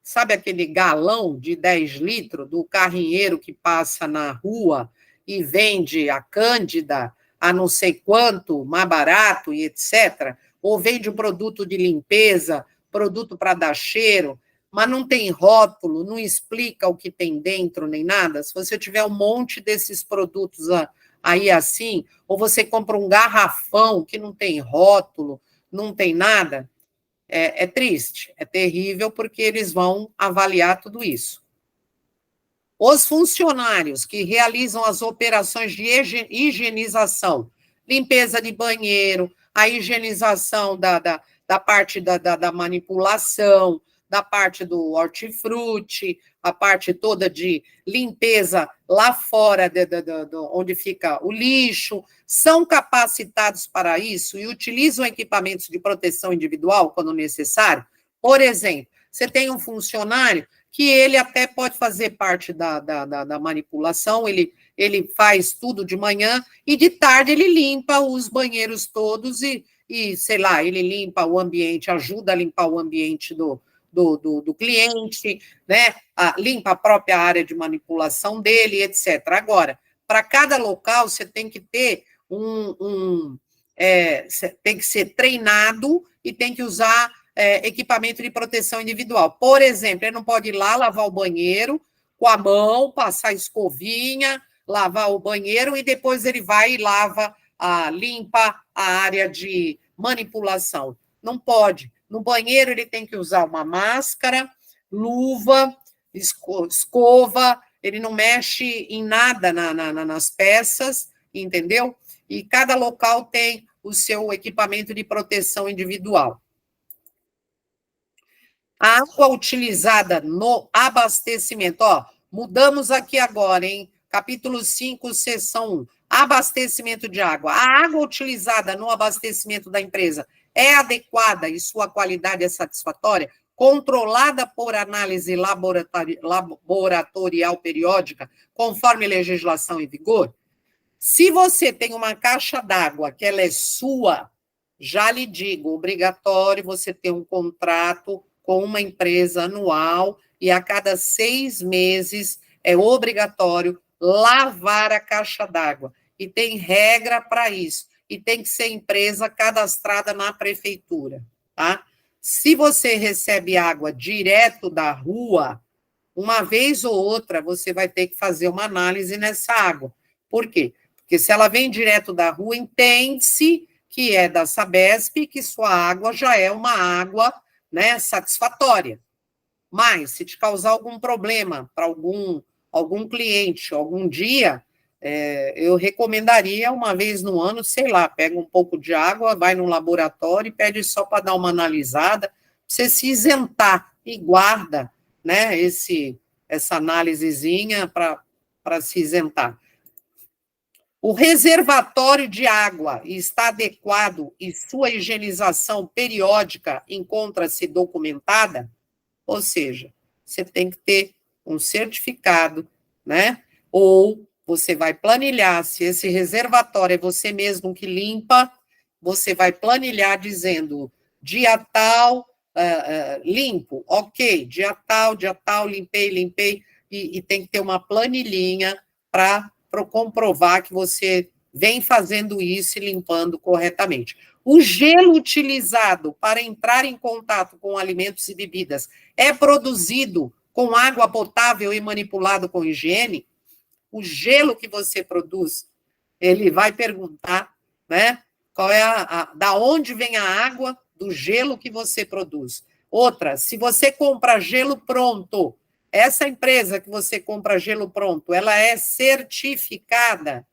sabe aquele galão de 10 litros do carrinheiro que passa na rua e vende a Cândida a não sei quanto, mais barato e etc., ou vende um produto de limpeza, produto para dar cheiro, mas não tem rótulo, não explica o que tem dentro nem nada. Se você tiver um monte desses produtos aí assim, ou você compra um garrafão que não tem rótulo, não tem nada, é triste, é terrível, porque eles vão avaliar tudo isso. Os funcionários que realizam as operações de higienização, limpeza de banheiro, a higienização da parte da manipulação, da parte do hortifruti, a parte toda de limpeza lá fora, onde fica o lixo, são capacitados para isso e utilizam equipamentos de proteção individual quando necessário. Por exemplo, você tem um funcionário que ele até pode fazer parte da manipulação, ele faz tudo de manhã e de tarde ele limpa os banheiros todos e, sei lá, ele limpa o ambiente, ajuda a limpar o ambiente do cliente, né? Limpa a própria área de manipulação dele, etc. Agora, para cada local, você tem que ter tem que ser treinado e tem que usar equipamento de proteção individual. Por exemplo, ele não pode ir lá lavar o banheiro com a mão, passar escovinha, lavar o banheiro e depois ele vai e limpa a área de manipulação. Não pode. No banheiro, ele tem que usar uma máscara, luva, escova, ele não mexe em nada nas peças, entendeu? E cada local tem o seu equipamento de proteção individual. A água utilizada no abastecimento, mudamos aqui agora, hein? Capítulo 5, seção 1. Abastecimento de água. A água utilizada no abastecimento da empresa é adequada e sua qualidade é satisfatória, controlada por análise laboratorial periódica, conforme legislação em vigor? Se você tem uma caixa d'água que ela é sua, já lhe digo, obrigatório você ter um contrato com uma empresa anual e a cada 6 meses é obrigatório lavar a caixa d'água. E tem regra para isso. E tem que ser empresa cadastrada na prefeitura, tá? Se você recebe água direto da rua, uma vez ou outra você vai ter que fazer uma análise nessa água. Por quê? Porque se ela vem direto da rua, entende-se que é da Sabesp, que sua água já é uma água, né, satisfatória. Mas, se te causar algum problema para algum cliente, algum dia, eu recomendaria, uma vez no ano, sei lá, pega um pouco de água, vai no laboratório e pede só para dar uma analisada, você se isentar e guarda, né, essa análisezinha para se isentar. O reservatório de água está adequado e sua higienização periódica encontra-se documentada? Ou seja, você tem que ter um certificado, né? Ou você vai planilhar, se esse reservatório é você mesmo que limpa, você vai planilhar dizendo dia tal, limpo, ok, dia tal, limpei, e tem que ter uma planilhinha para comprovar que você vem fazendo isso e limpando corretamente. O gelo utilizado para entrar em contato com alimentos e bebidas é produzido com água potável e manipulado com higiene, o gelo que você produz, ele vai perguntar, né? Qual é da onde vem a água do gelo que você produz. Outra, se você compra gelo pronto, essa empresa que você compra gelo pronto, ela é certificada.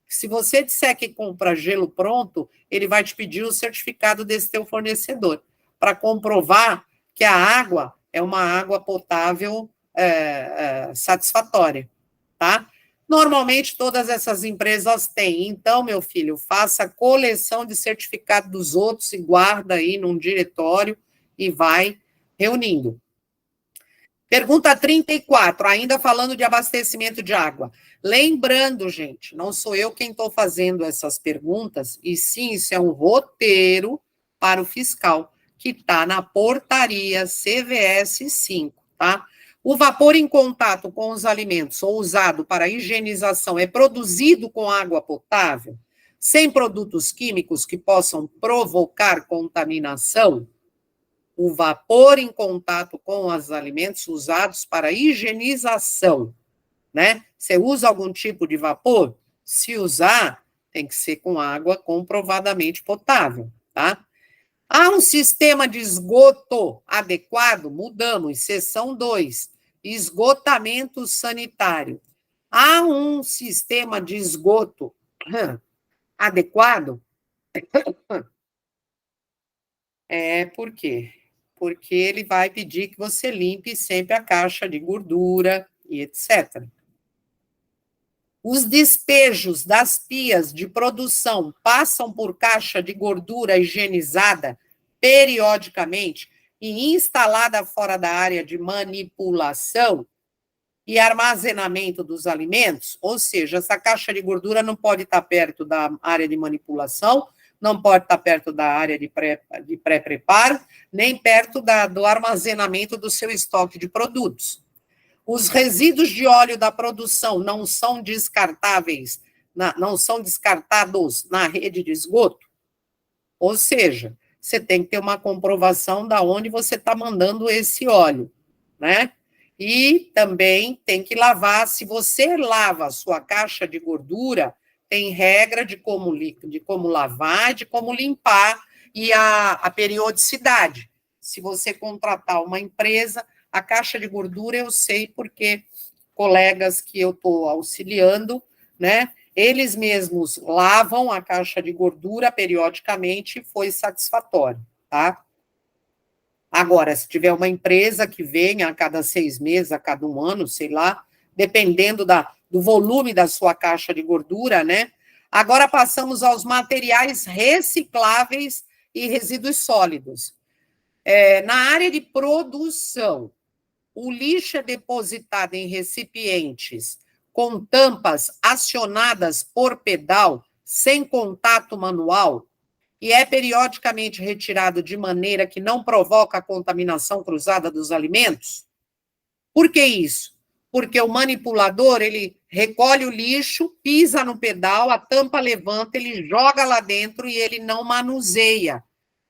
Se você disser que compra gelo pronto, ele vai te pedir o certificado desse teu fornecedor, para comprovar que a água é uma água potável satisfatória, tá? Normalmente, todas essas empresas têm. Então, meu filho, faça coleção de certificado dos outros e guarda aí num diretório e vai reunindo. Pergunta 34, ainda falando de abastecimento de água. Lembrando, gente, não sou eu quem estou fazendo essas perguntas, e sim, isso é um roteiro para o fiscal, que está na portaria CVS 5, tá? O vapor em contato com os alimentos ou usado para higienização é produzido com água potável, sem produtos químicos que possam provocar contaminação? O vapor em contato com os alimentos usados para higienização, né? Você usa algum tipo de vapor? Se usar, tem que ser com água comprovadamente potável, tá? Há um sistema de esgoto adequado? Mudamos, seção 2, esgotamento sanitário. Há um sistema de esgoto adequado? Por quê? Porque ele vai pedir que você limpe sempre a caixa de gordura e etc. Os despejos das pias de produção passam por caixa de gordura higienizada periodicamente e instalada fora da área de manipulação e armazenamento dos alimentos, ou seja, essa caixa de gordura não pode estar perto da área de manipulação, não pode estar perto da área de pré-preparo, nem perto do armazenamento do seu estoque de produtos. Os resíduos de óleo da produção não são descartáveis, não são descartados na rede de esgoto? Ou seja, você tem que ter uma comprovação da onde você está mandando esse óleo, né? E também tem que lavar. Se você lava a sua caixa de gordura, tem regra de como lavar, de como limpar e a periodicidade. Se você contratar uma empresa, a caixa de gordura eu sei porque colegas que eu estou auxiliando, né? Eles mesmos lavam a caixa de gordura periodicamente e foi satisfatório, tá? Agora, se tiver uma empresa que venha a cada 6 meses, a cada 1 ano, sei lá, dependendo do volume da sua caixa de gordura, né? Agora passamos aos materiais recicláveis e resíduos sólidos. Na área de produção, o lixo é depositado em recipientes com tampas acionadas por pedal, sem contato manual, e é periodicamente retirado de maneira que não provoca a contaminação cruzada dos alimentos? Por que isso? Porque o manipulador, ele recolhe o lixo, pisa no pedal, a tampa levanta, ele joga lá dentro e ele não manuseia,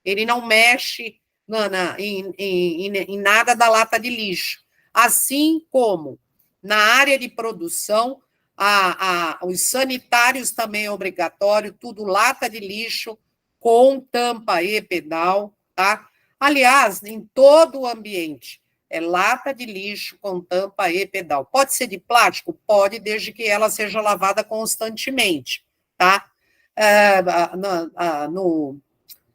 ele não mexe em nada da lata de lixo. Assim como na área de produção, os sanitários também é obrigatório, tudo lata de lixo com tampa e pedal, tá? Aliás, em todo o ambiente, é lata de lixo com tampa e pedal. Pode ser de plástico? Pode, desde que ela seja lavada constantemente, tá?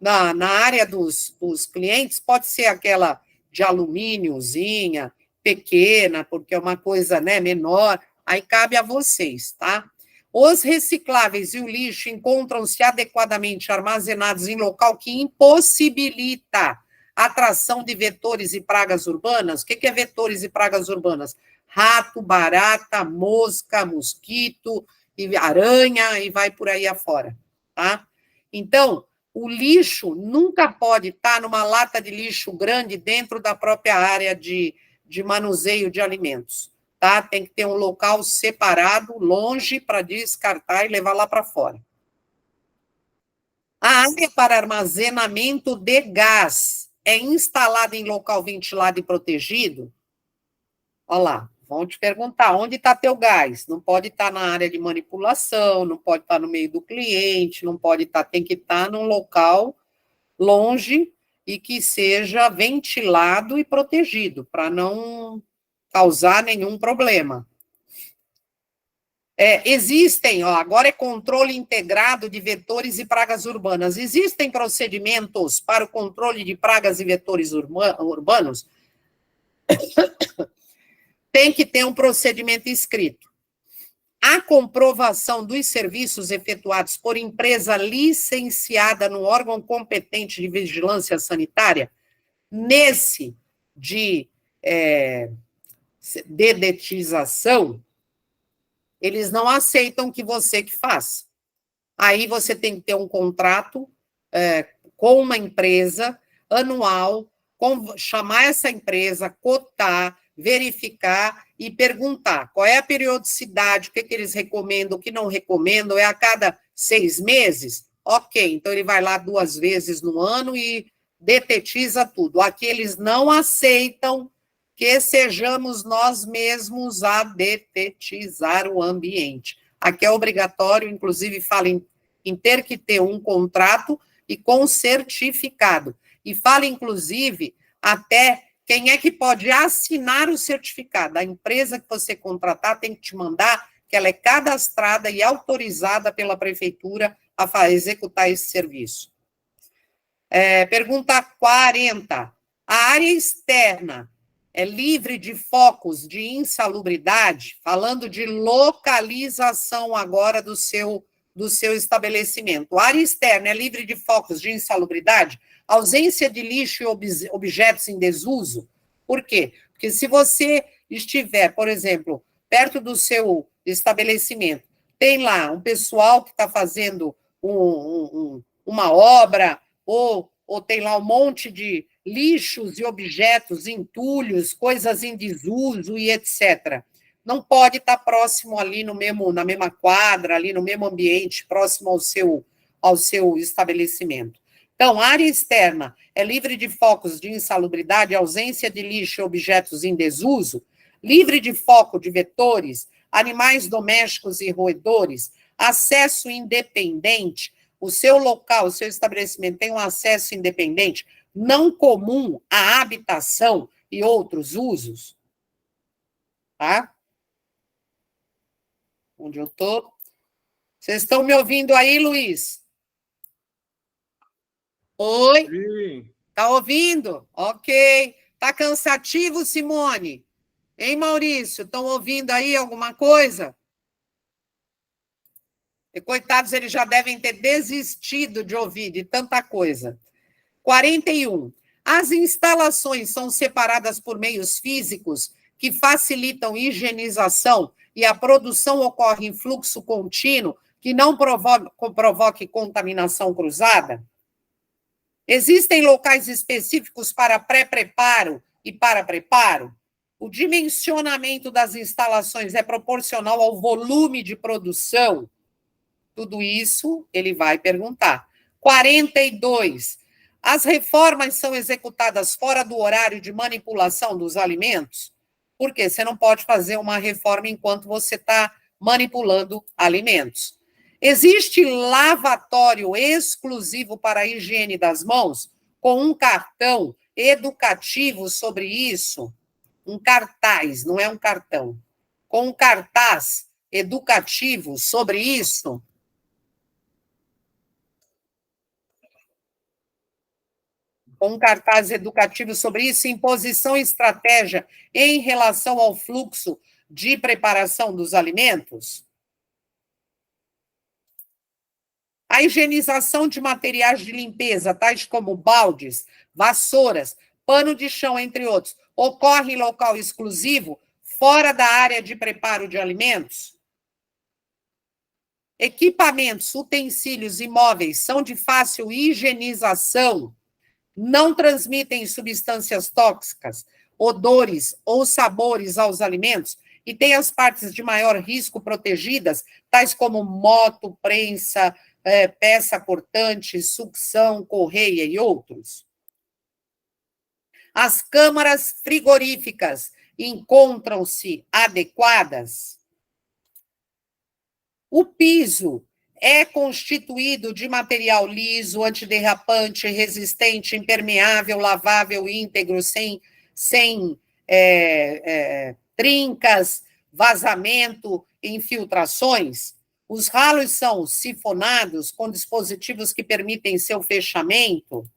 Na área dos clientes, pode ser aquela de alumíniozinha, pequena, porque é uma coisa, né, menor, aí cabe a vocês, tá? Os recicláveis e o lixo encontram-se adequadamente armazenados em local que impossibilita a atração de vetores e pragas urbanas. O que é vetores e pragas urbanas? Rato, barata, mosca, mosquito, aranha e vai por aí afora, tá? Então, o lixo nunca pode estar numa lata de lixo grande dentro da própria área de manuseio de alimentos, tá? Tem que ter um local separado, longe, para descartar e levar lá para fora. A área para armazenamento de gás é instalada em local ventilado e protegido? Olha lá, vão te perguntar, onde está teu gás? Não pode estar na área de manipulação, não pode estar no meio do cliente, não pode estar, tem que estar num local longe e que seja ventilado e protegido, para não causar nenhum problema. Existem, agora é controle integrado de vetores e pragas urbanas. Existem procedimentos para o controle de pragas e vetores urbanos? Tem que ter um procedimento escrito. A comprovação dos serviços efetuados por empresa licenciada no órgão competente de vigilância sanitária, nesse de dedetização, eles não aceitam que você que faça. Aí você tem que ter um contrato com uma empresa anual, chamar essa empresa, cotar, verificar e perguntar qual é a periodicidade, o que eles recomendam, o que não recomendam, é a cada 6 meses? Ok, então ele vai lá 2 vezes no ano e detetiza tudo. Aqui eles não aceitam que sejamos nós mesmos a detetizar o ambiente. Aqui é obrigatório, inclusive fala em ter que ter um contrato e com certificado. E fala, inclusive, até quem é que pode assinar o certificado. A empresa que você contratar tem que te mandar que ela é cadastrada e autorizada pela prefeitura a executar esse serviço. Pergunta 40. A área externa é livre de focos de insalubridade? Falando de localização agora do seu estabelecimento. A área externa é livre de focos de insalubridade? Ausência de lixo e objetos em desuso? Por quê? Porque se você estiver, por exemplo, perto do seu estabelecimento, tem lá um pessoal que está fazendo uma obra, ou tem lá um monte de lixos e objetos, entulhos, coisas em desuso e etc. Não pode estar próximo ali na mesma quadra, ali no mesmo ambiente, próximo ao seu estabelecimento. Então, a área externa é livre de focos de insalubridade, ausência de lixo e objetos em desuso, livre de foco de vetores, animais domésticos e roedores, acesso independente, o seu local, o seu estabelecimento tem um acesso independente, não comum à habitação e outros usos, tá? Onde eu estou? Vocês estão me ouvindo aí, Luiz? Oi? Sim. Tá ouvindo? Ok. Tá cansativo, Simone? Hein, Maurício? Estão ouvindo aí alguma coisa? E, coitados, eles já devem ter desistido de ouvir de tanta coisa. 41. As instalações são separadas por meios físicos que facilitam higienização e a produção ocorre em fluxo contínuo que não provoque contaminação cruzada? Existem locais específicos para pré-preparo e para preparo? O dimensionamento das instalações é proporcional ao volume de produção? Tudo isso ele vai perguntar. 42. As reformas são executadas fora do horário de manipulação dos alimentos? Porque você não pode fazer uma reforma enquanto você está manipulando alimentos. Existe lavatório exclusivo para a higiene das mãos, com um cartão educativo sobre isso? Um cartaz, não é um cartão. Com um cartaz educativo sobre isso? Com um cartaz educativo sobre isso, imposição e estratégia em relação ao fluxo de preparação dos alimentos? A higienização de materiais de limpeza, tais como baldes, vassouras, pano de chão, entre outros, ocorre em local exclusivo, fora da área de preparo de alimentos? Equipamentos, utensílios e móveis são de fácil higienização? Não transmitem substâncias tóxicas, odores ou sabores aos alimentos e têm as partes de maior risco protegidas, tais como moto, prensa, peça cortante, sucção, correia e outros? As câmaras frigoríficas encontram-se adequadas? O piso é constituído de material liso, antiderrapante, resistente, impermeável, lavável, íntegro, sem trincas, vazamento, infiltrações. Os ralos são sifonados com dispositivos que permitem seu fechamento.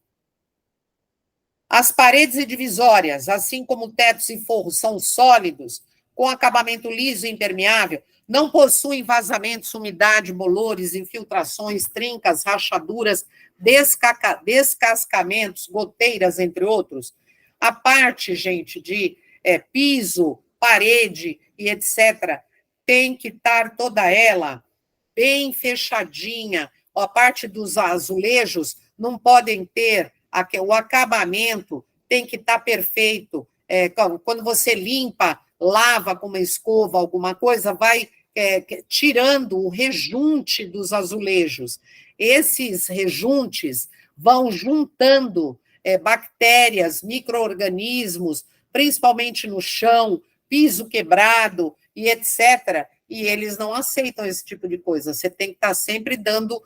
As paredes e divisórias, assim como tetos e forros, são sólidos, com acabamento liso e impermeável, não possuem vazamentos, umidade, bolores, infiltrações, trincas, rachaduras, descascamentos, goteiras, entre outros. A parte, gente, de piso, parede e etc., tem que estar toda ela bem fechadinha. A parte dos azulejos não podem ter, o acabamento tem que estar perfeito. Quando você limpa, lava com uma escova, alguma coisa, vai tirando o rejunte dos azulejos. Esses rejuntes vão juntando bactérias, micro-organismos, principalmente no chão, piso quebrado e etc., e eles não aceitam esse tipo de coisa. Você tem que estar sempre dando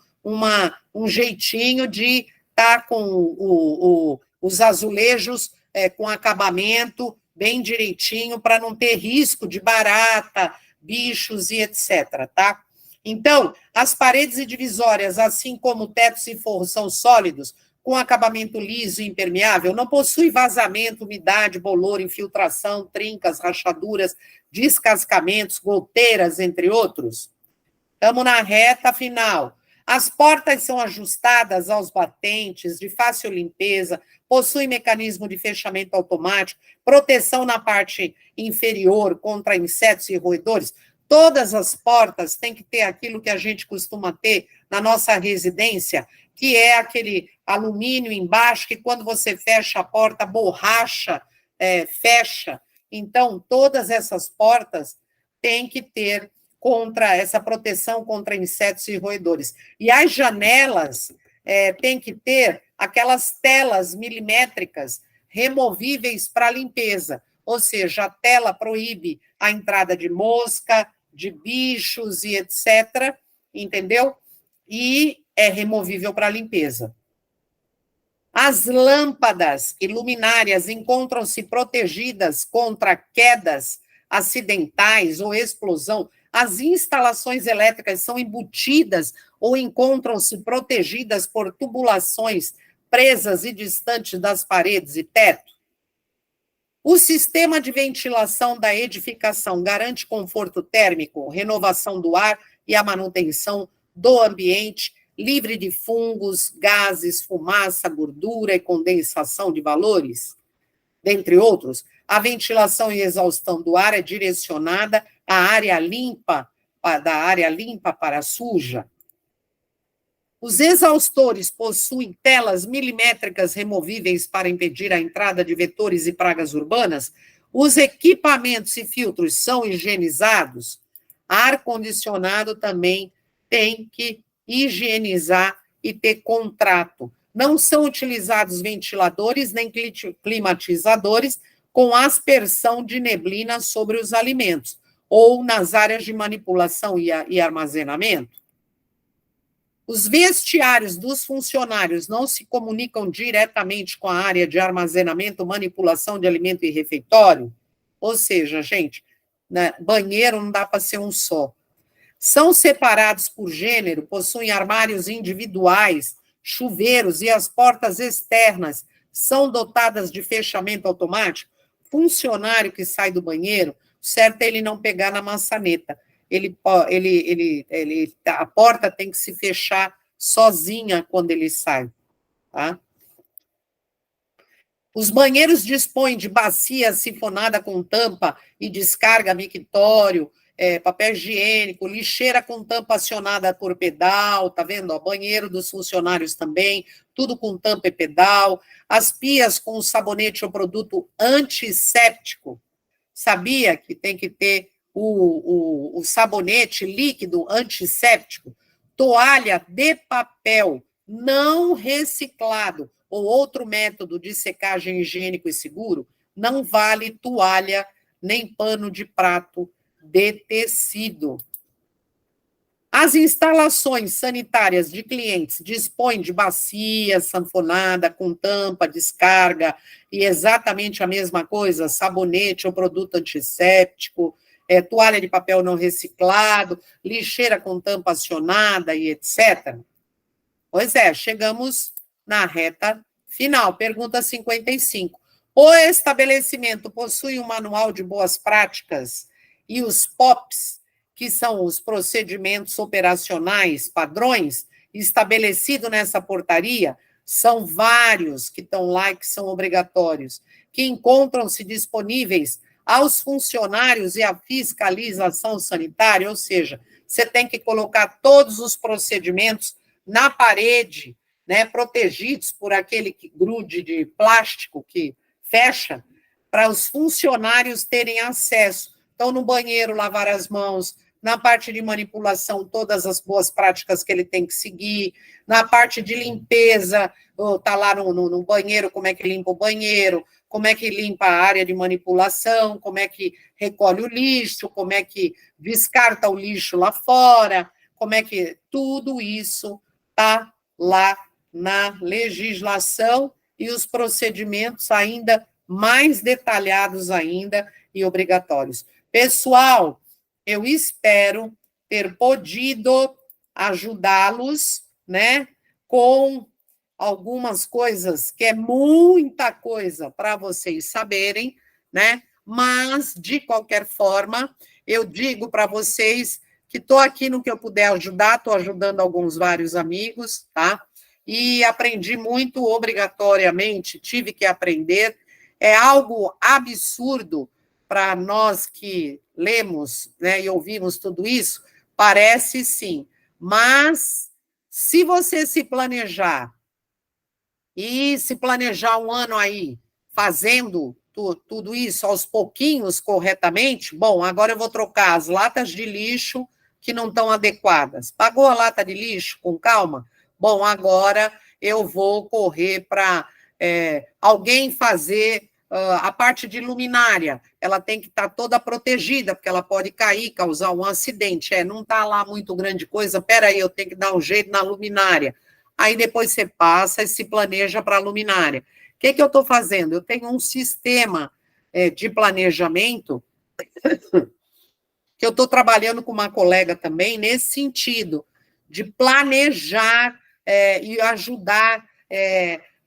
um jeitinho de estar com os azulejos com acabamento bem direitinho, para não ter risco de barata, bichos e etc., tá? Então, as paredes e divisórias, assim como tetos e forros, são sólidos, com acabamento liso e impermeável, não possui vazamento, umidade, bolor, infiltração, trincas, rachaduras, descascamentos, goteiras, entre outros. Estamos na reta final. As portas são ajustadas aos batentes, de fácil limpeza, possuem mecanismo de fechamento automático, proteção na parte inferior contra insetos e roedores. Todas as portas têm que ter aquilo que a gente costuma ter na nossa residência, que é aquele alumínio embaixo, que quando você fecha a porta, a borracha fecha. Então, todas essas portas têm que ter essa proteção contra insetos e roedores. E as janelas têm que ter aquelas telas milimétricas removíveis para limpeza, ou seja, a tela proíbe a entrada de mosca, de bichos e etc., entendeu? E é removível para limpeza. As lâmpadas e luminárias encontram-se protegidas contra quedas acidentais ou explosão. As instalações elétricas são embutidas ou encontram-se protegidas por tubulações presas e distantes das paredes e teto. O sistema de ventilação da edificação garante conforto térmico, renovação do ar e a manutenção do ambiente livre de fungos, gases, fumaça, gordura e condensação de valores, dentre outros. A ventilação e exaustão do ar é direcionada à área limpa, da área limpa para a suja. Os exaustores possuem telas milimétricas removíveis para impedir a entrada de vetores e pragas urbanas. Os equipamentos e filtros são higienizados. Ar-condicionado também tem que higienizar e ter contrato. Não são utilizados ventiladores nem climatizadores com aspersão de neblina sobre os alimentos ou nas áreas de manipulação e armazenamento. Os vestiários dos funcionários não se comunicam diretamente com a área de armazenamento, manipulação de alimento e refeitório. Ou seja, gente, né, banheiro não dá para ser um só. São separados por gênero, possuem armários individuais, chuveiros e as portas externas são dotadas de fechamento automático. Funcionário que sai do banheiro, certo é ele não pegar na maçaneta. A porta tem que se fechar sozinha quando ele sai. Tá? Os banheiros dispõem de bacia sifonada com tampa e descarga mictório, papel higiênico, lixeira com tampa acionada por pedal, tá vendo? Ó, banheiro dos funcionários também, tudo com tampa e pedal. As pias com sabonete ou produto antisséptico. Sabia que tem que ter o sabonete líquido antisséptico? Toalha de papel não reciclado ou outro método de secagem higiênico e seguro, não vale toalha nem pano de prato de tecido. As instalações sanitárias de clientes dispõem de bacia sanfonada, com tampa, descarga, e exatamente a mesma coisa, sabonete ou produto antisséptico, toalha de papel não reciclado, lixeira com tampa acionada e etc. Pois é, chegamos na reta final. Pergunta 55. O estabelecimento possui um manual de boas práticas e os POPs, que são os procedimentos operacionais padrões, estabelecido nessa portaria, são vários que estão lá e que são obrigatórios, que encontram-se disponíveis aos funcionários e à fiscalização sanitária, ou seja, você tem que colocar todos os procedimentos na parede, né, protegidos por aquele grude de plástico que fecha, para os funcionários terem acesso. Então, no banheiro, lavar as mãos, na parte de manipulação, todas as boas práticas que ele tem que seguir, na parte de limpeza, está lá no banheiro, como é que limpa o banheiro, como é que limpa a área de manipulação, como é que recolhe o lixo, como é que descarta o lixo lá fora, como é que... Tudo isso está lá na legislação e os procedimentos ainda mais detalhados ainda e obrigatórios. Pessoal, eu espero ter podido ajudá-los, né, com algumas coisas, que é muita coisa para vocês saberem, né, mas, de qualquer forma, eu digo para vocês que estou aqui no que eu puder ajudar, estou ajudando vários amigos, tá? E aprendi muito obrigatoriamente, tive que aprender, é algo absurdo para nós que lemos, né, e ouvimos tudo isso, parece sim, mas se você se planejar, e se planejar um ano aí, fazendo tudo isso aos pouquinhos, corretamente, bom, agora eu vou trocar as latas de lixo que não estão adequadas. Pagou a lata de lixo com calma? Bom, agora eu vou correr para alguém fazer a parte de luminária, ela tem que estar toda protegida, porque ela pode cair, causar um acidente. Não está lá muito grande coisa, peraí, eu tenho que dar um jeito na luminária. Aí depois você passa e se planeja para a luminária. O que eu estou fazendo? Eu tenho um sistema de planejamento que eu estou trabalhando com uma colega também nesse sentido, de planejar e ajudar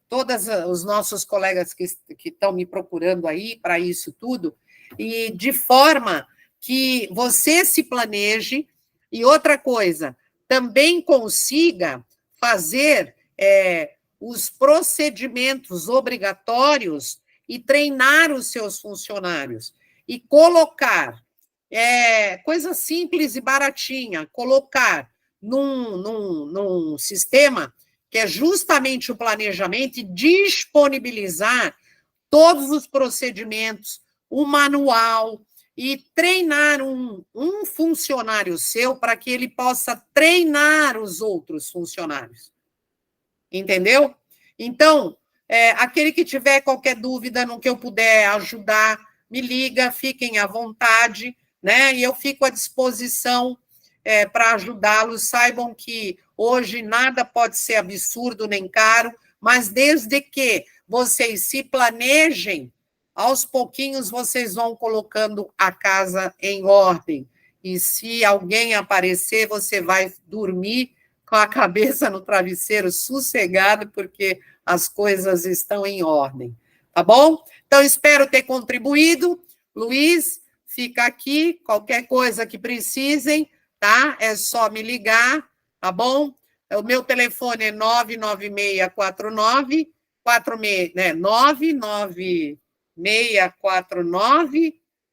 todos os nossos colegas que estão me procurando aí para isso tudo, e de forma que você se planeje, e outra coisa, também consiga fazer os procedimentos obrigatórios e treinar os seus funcionários, e colocar coisa simples e baratinha, colocar num sistema que é justamente o planejamento, e disponibilizar todos os procedimentos, o manual, e treinar um funcionário seu para que ele possa treinar os outros funcionários. Entendeu? Então, aquele que tiver qualquer dúvida no que eu puder ajudar, me liga, fiquem à vontade, né? E eu fico à disposição para ajudá-los. Saibam que hoje nada pode ser absurdo nem caro, mas desde que vocês se planejem, aos pouquinhos vocês vão colocando a casa em ordem. E se alguém aparecer, você vai dormir com a cabeça no travesseiro, sossegado, porque as coisas estão em ordem. Tá bom? Então, espero ter contribuído. Luiz, fica aqui, qualquer coisa que precisem, tá? É só me ligar, tá bom? O meu telefone é 99649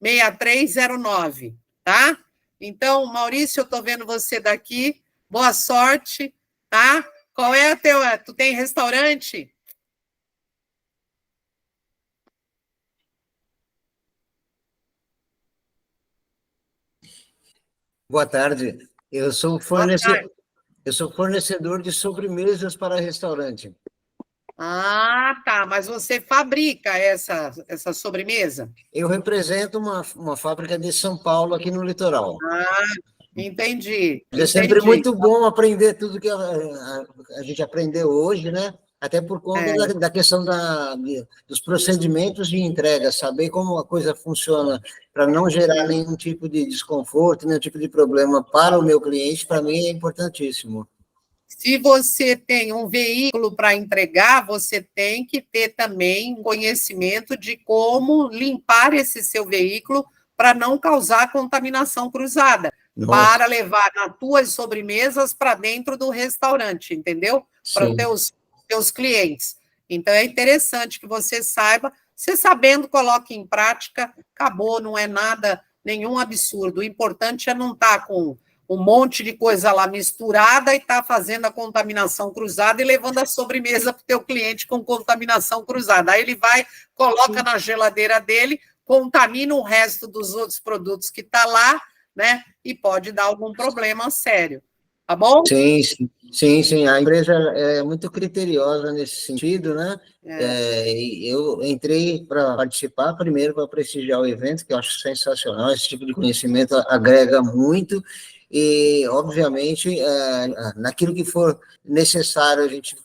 6309, tá? Então, Maurício, eu estou vendo você daqui. Boa sorte, tá? Qual é a teu... Tu tem restaurante? Boa tarde. Eu sou fornecedor de sobremesas para restaurante. Ah, tá, mas você fabrica essa sobremesa? Eu represento uma fábrica de São Paulo aqui no litoral. Entendi, É sempre entendi. muito bom aprender tudo que a gente aprendeu hoje, né? Até por conta da questão dos procedimentos de entrega, saber como a coisa funciona para não gerar nenhum tipo de desconforto, nenhum tipo de problema para o meu cliente, para mim é importantíssimo. Se você tem um veículo para entregar, você tem que ter também conhecimento de como limpar esse seu veículo para não causar contaminação cruzada, para levar nas tuas sobremesas para dentro do restaurante, entendeu? Para os teus clientes. Então, é interessante que você saiba, você sabendo, coloque em prática, acabou, não é nada, nenhum absurdo. O importante é não estar com um monte de coisa lá misturada e está fazendo a contaminação cruzada e levando a sobremesa para o teu cliente com contaminação cruzada. Aí ele vai, coloca na geladeira dele, contamina o resto dos outros produtos que está lá, né? E pode dar algum problema sério. Tá bom? Sim. A empresa é muito criteriosa nesse sentido, né? Eu entrei para participar, primeiro para prestigiar o evento, que eu acho sensacional, esse tipo de conhecimento agrega muito, e, obviamente, naquilo que for necessário, a gente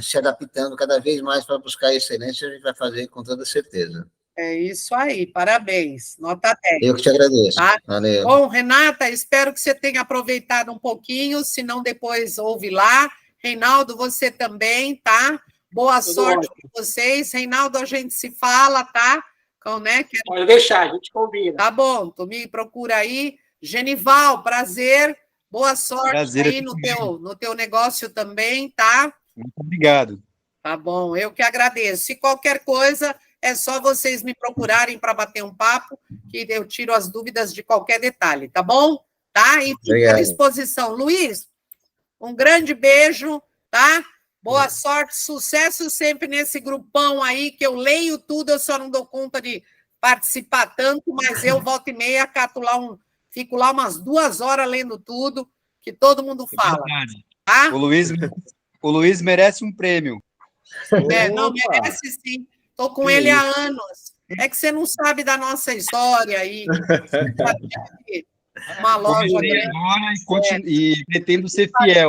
se adaptando cada vez mais para buscar excelência, a gente vai fazer com toda certeza. É isso aí, parabéns, nota 10. Eu que te agradeço. Tá? Valeu. Bom, Renata, espero que você tenha aproveitado um pouquinho, se não depois ouve lá. Reinaldo, você também, tá? Boa sorte para vocês. Reinaldo, a gente se fala, tá? Né? Pode deixar, a gente combina. Tá bom, tu me procura aí. Genival, prazer. Boa sorte aí no teu negócio também, tá? Muito obrigado. Tá bom, eu que agradeço. Se qualquer coisa, é só vocês me procurarem para bater um papo, que eu tiro as dúvidas de qualquer detalhe, tá bom? Tá? E fica à disposição. Luiz, um grande beijo, tá? Boa sorte, sucesso sempre nesse grupão aí, que eu leio tudo, eu só não dou conta de participar tanto, mas eu, volta e meia, fico lá umas 2 horas lendo tudo, que todo mundo fala. Tá? O Luiz merece um prêmio. Não, merece sim. Estou com ele há anos. É que você não sabe da nossa história aí. Uma loja agora e pretendo ser fiel.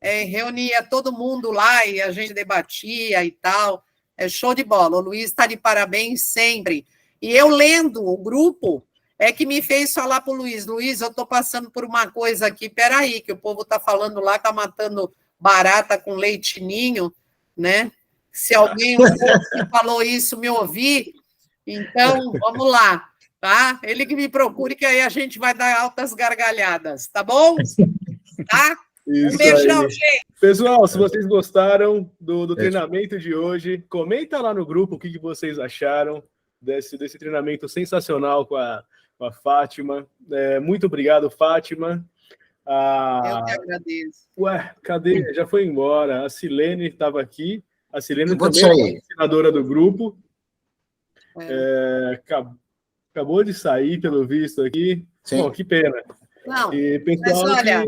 Reunia todo mundo lá e a gente debatia e tal. É show de bola. O Luiz está de parabéns sempre. E eu lendo o grupo é que me fez falar para o Luiz. Luiz, eu estou passando por uma coisa aqui. Peraí, que o povo está falando lá, está matando barata com leite ninho, né? Se alguém que falou isso me ouvir, então vamos lá, tá? Ele que me procure, que aí a gente vai dar altas gargalhadas, tá bom? Tá? Isso um beijão, aí. gente. Pessoal, se vocês gostaram do treinamento de hoje, comenta lá no grupo o que vocês acharam desse treinamento sensacional com a Fátima. Muito obrigado, Fátima. Eu que agradeço. Ué, cadê? Já foi embora. A Silene estava aqui. A Silene também é assinadora do grupo. Acabou de sair, pelo visto, aqui. Sim. Bom, que pena. Não, e pessoal, mas olha,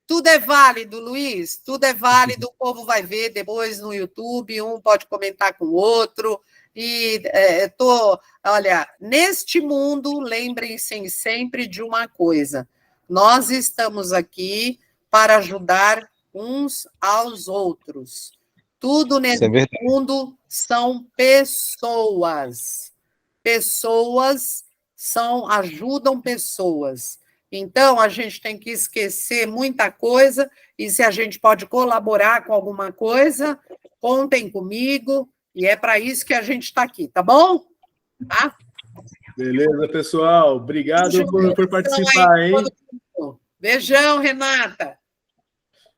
tudo é válido, Luiz. Tudo é válido. O povo vai ver depois no YouTube. Um pode comentar com o outro. E olha, neste mundo, lembrem-se sempre de uma coisa. Nós estamos aqui para ajudar uns aos outros. Tudo nesse mundo são pessoas. Pessoas ajudam pessoas. Então, a gente tem que esquecer muita coisa, e se a gente pode colaborar com alguma coisa, contem comigo, e é para isso que a gente está aqui, tá bom? Tá? Beleza, pessoal. Obrigado por participar, hein? Beijão, Renata.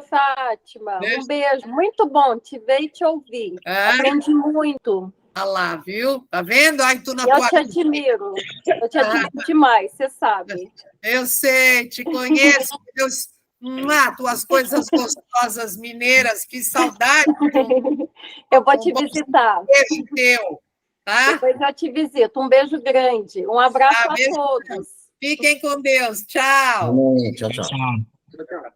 Fátima, um beijo. Muito bom te ver e te ouvir. Aprendi muito. Olha lá, viu? Tá vendo? Ai, tu eu te admiro. Eu te admiro demais, você sabe. Eu sei, te conheço. Tuas coisas gostosas mineiras, que saudade. Eu vou te visitar. Beijo teu, tá? Depois eu te visito. Um beijo grande. Um abraço a todos. Fiquem com Deus. Tchau. Tchau, tchau. Tchau.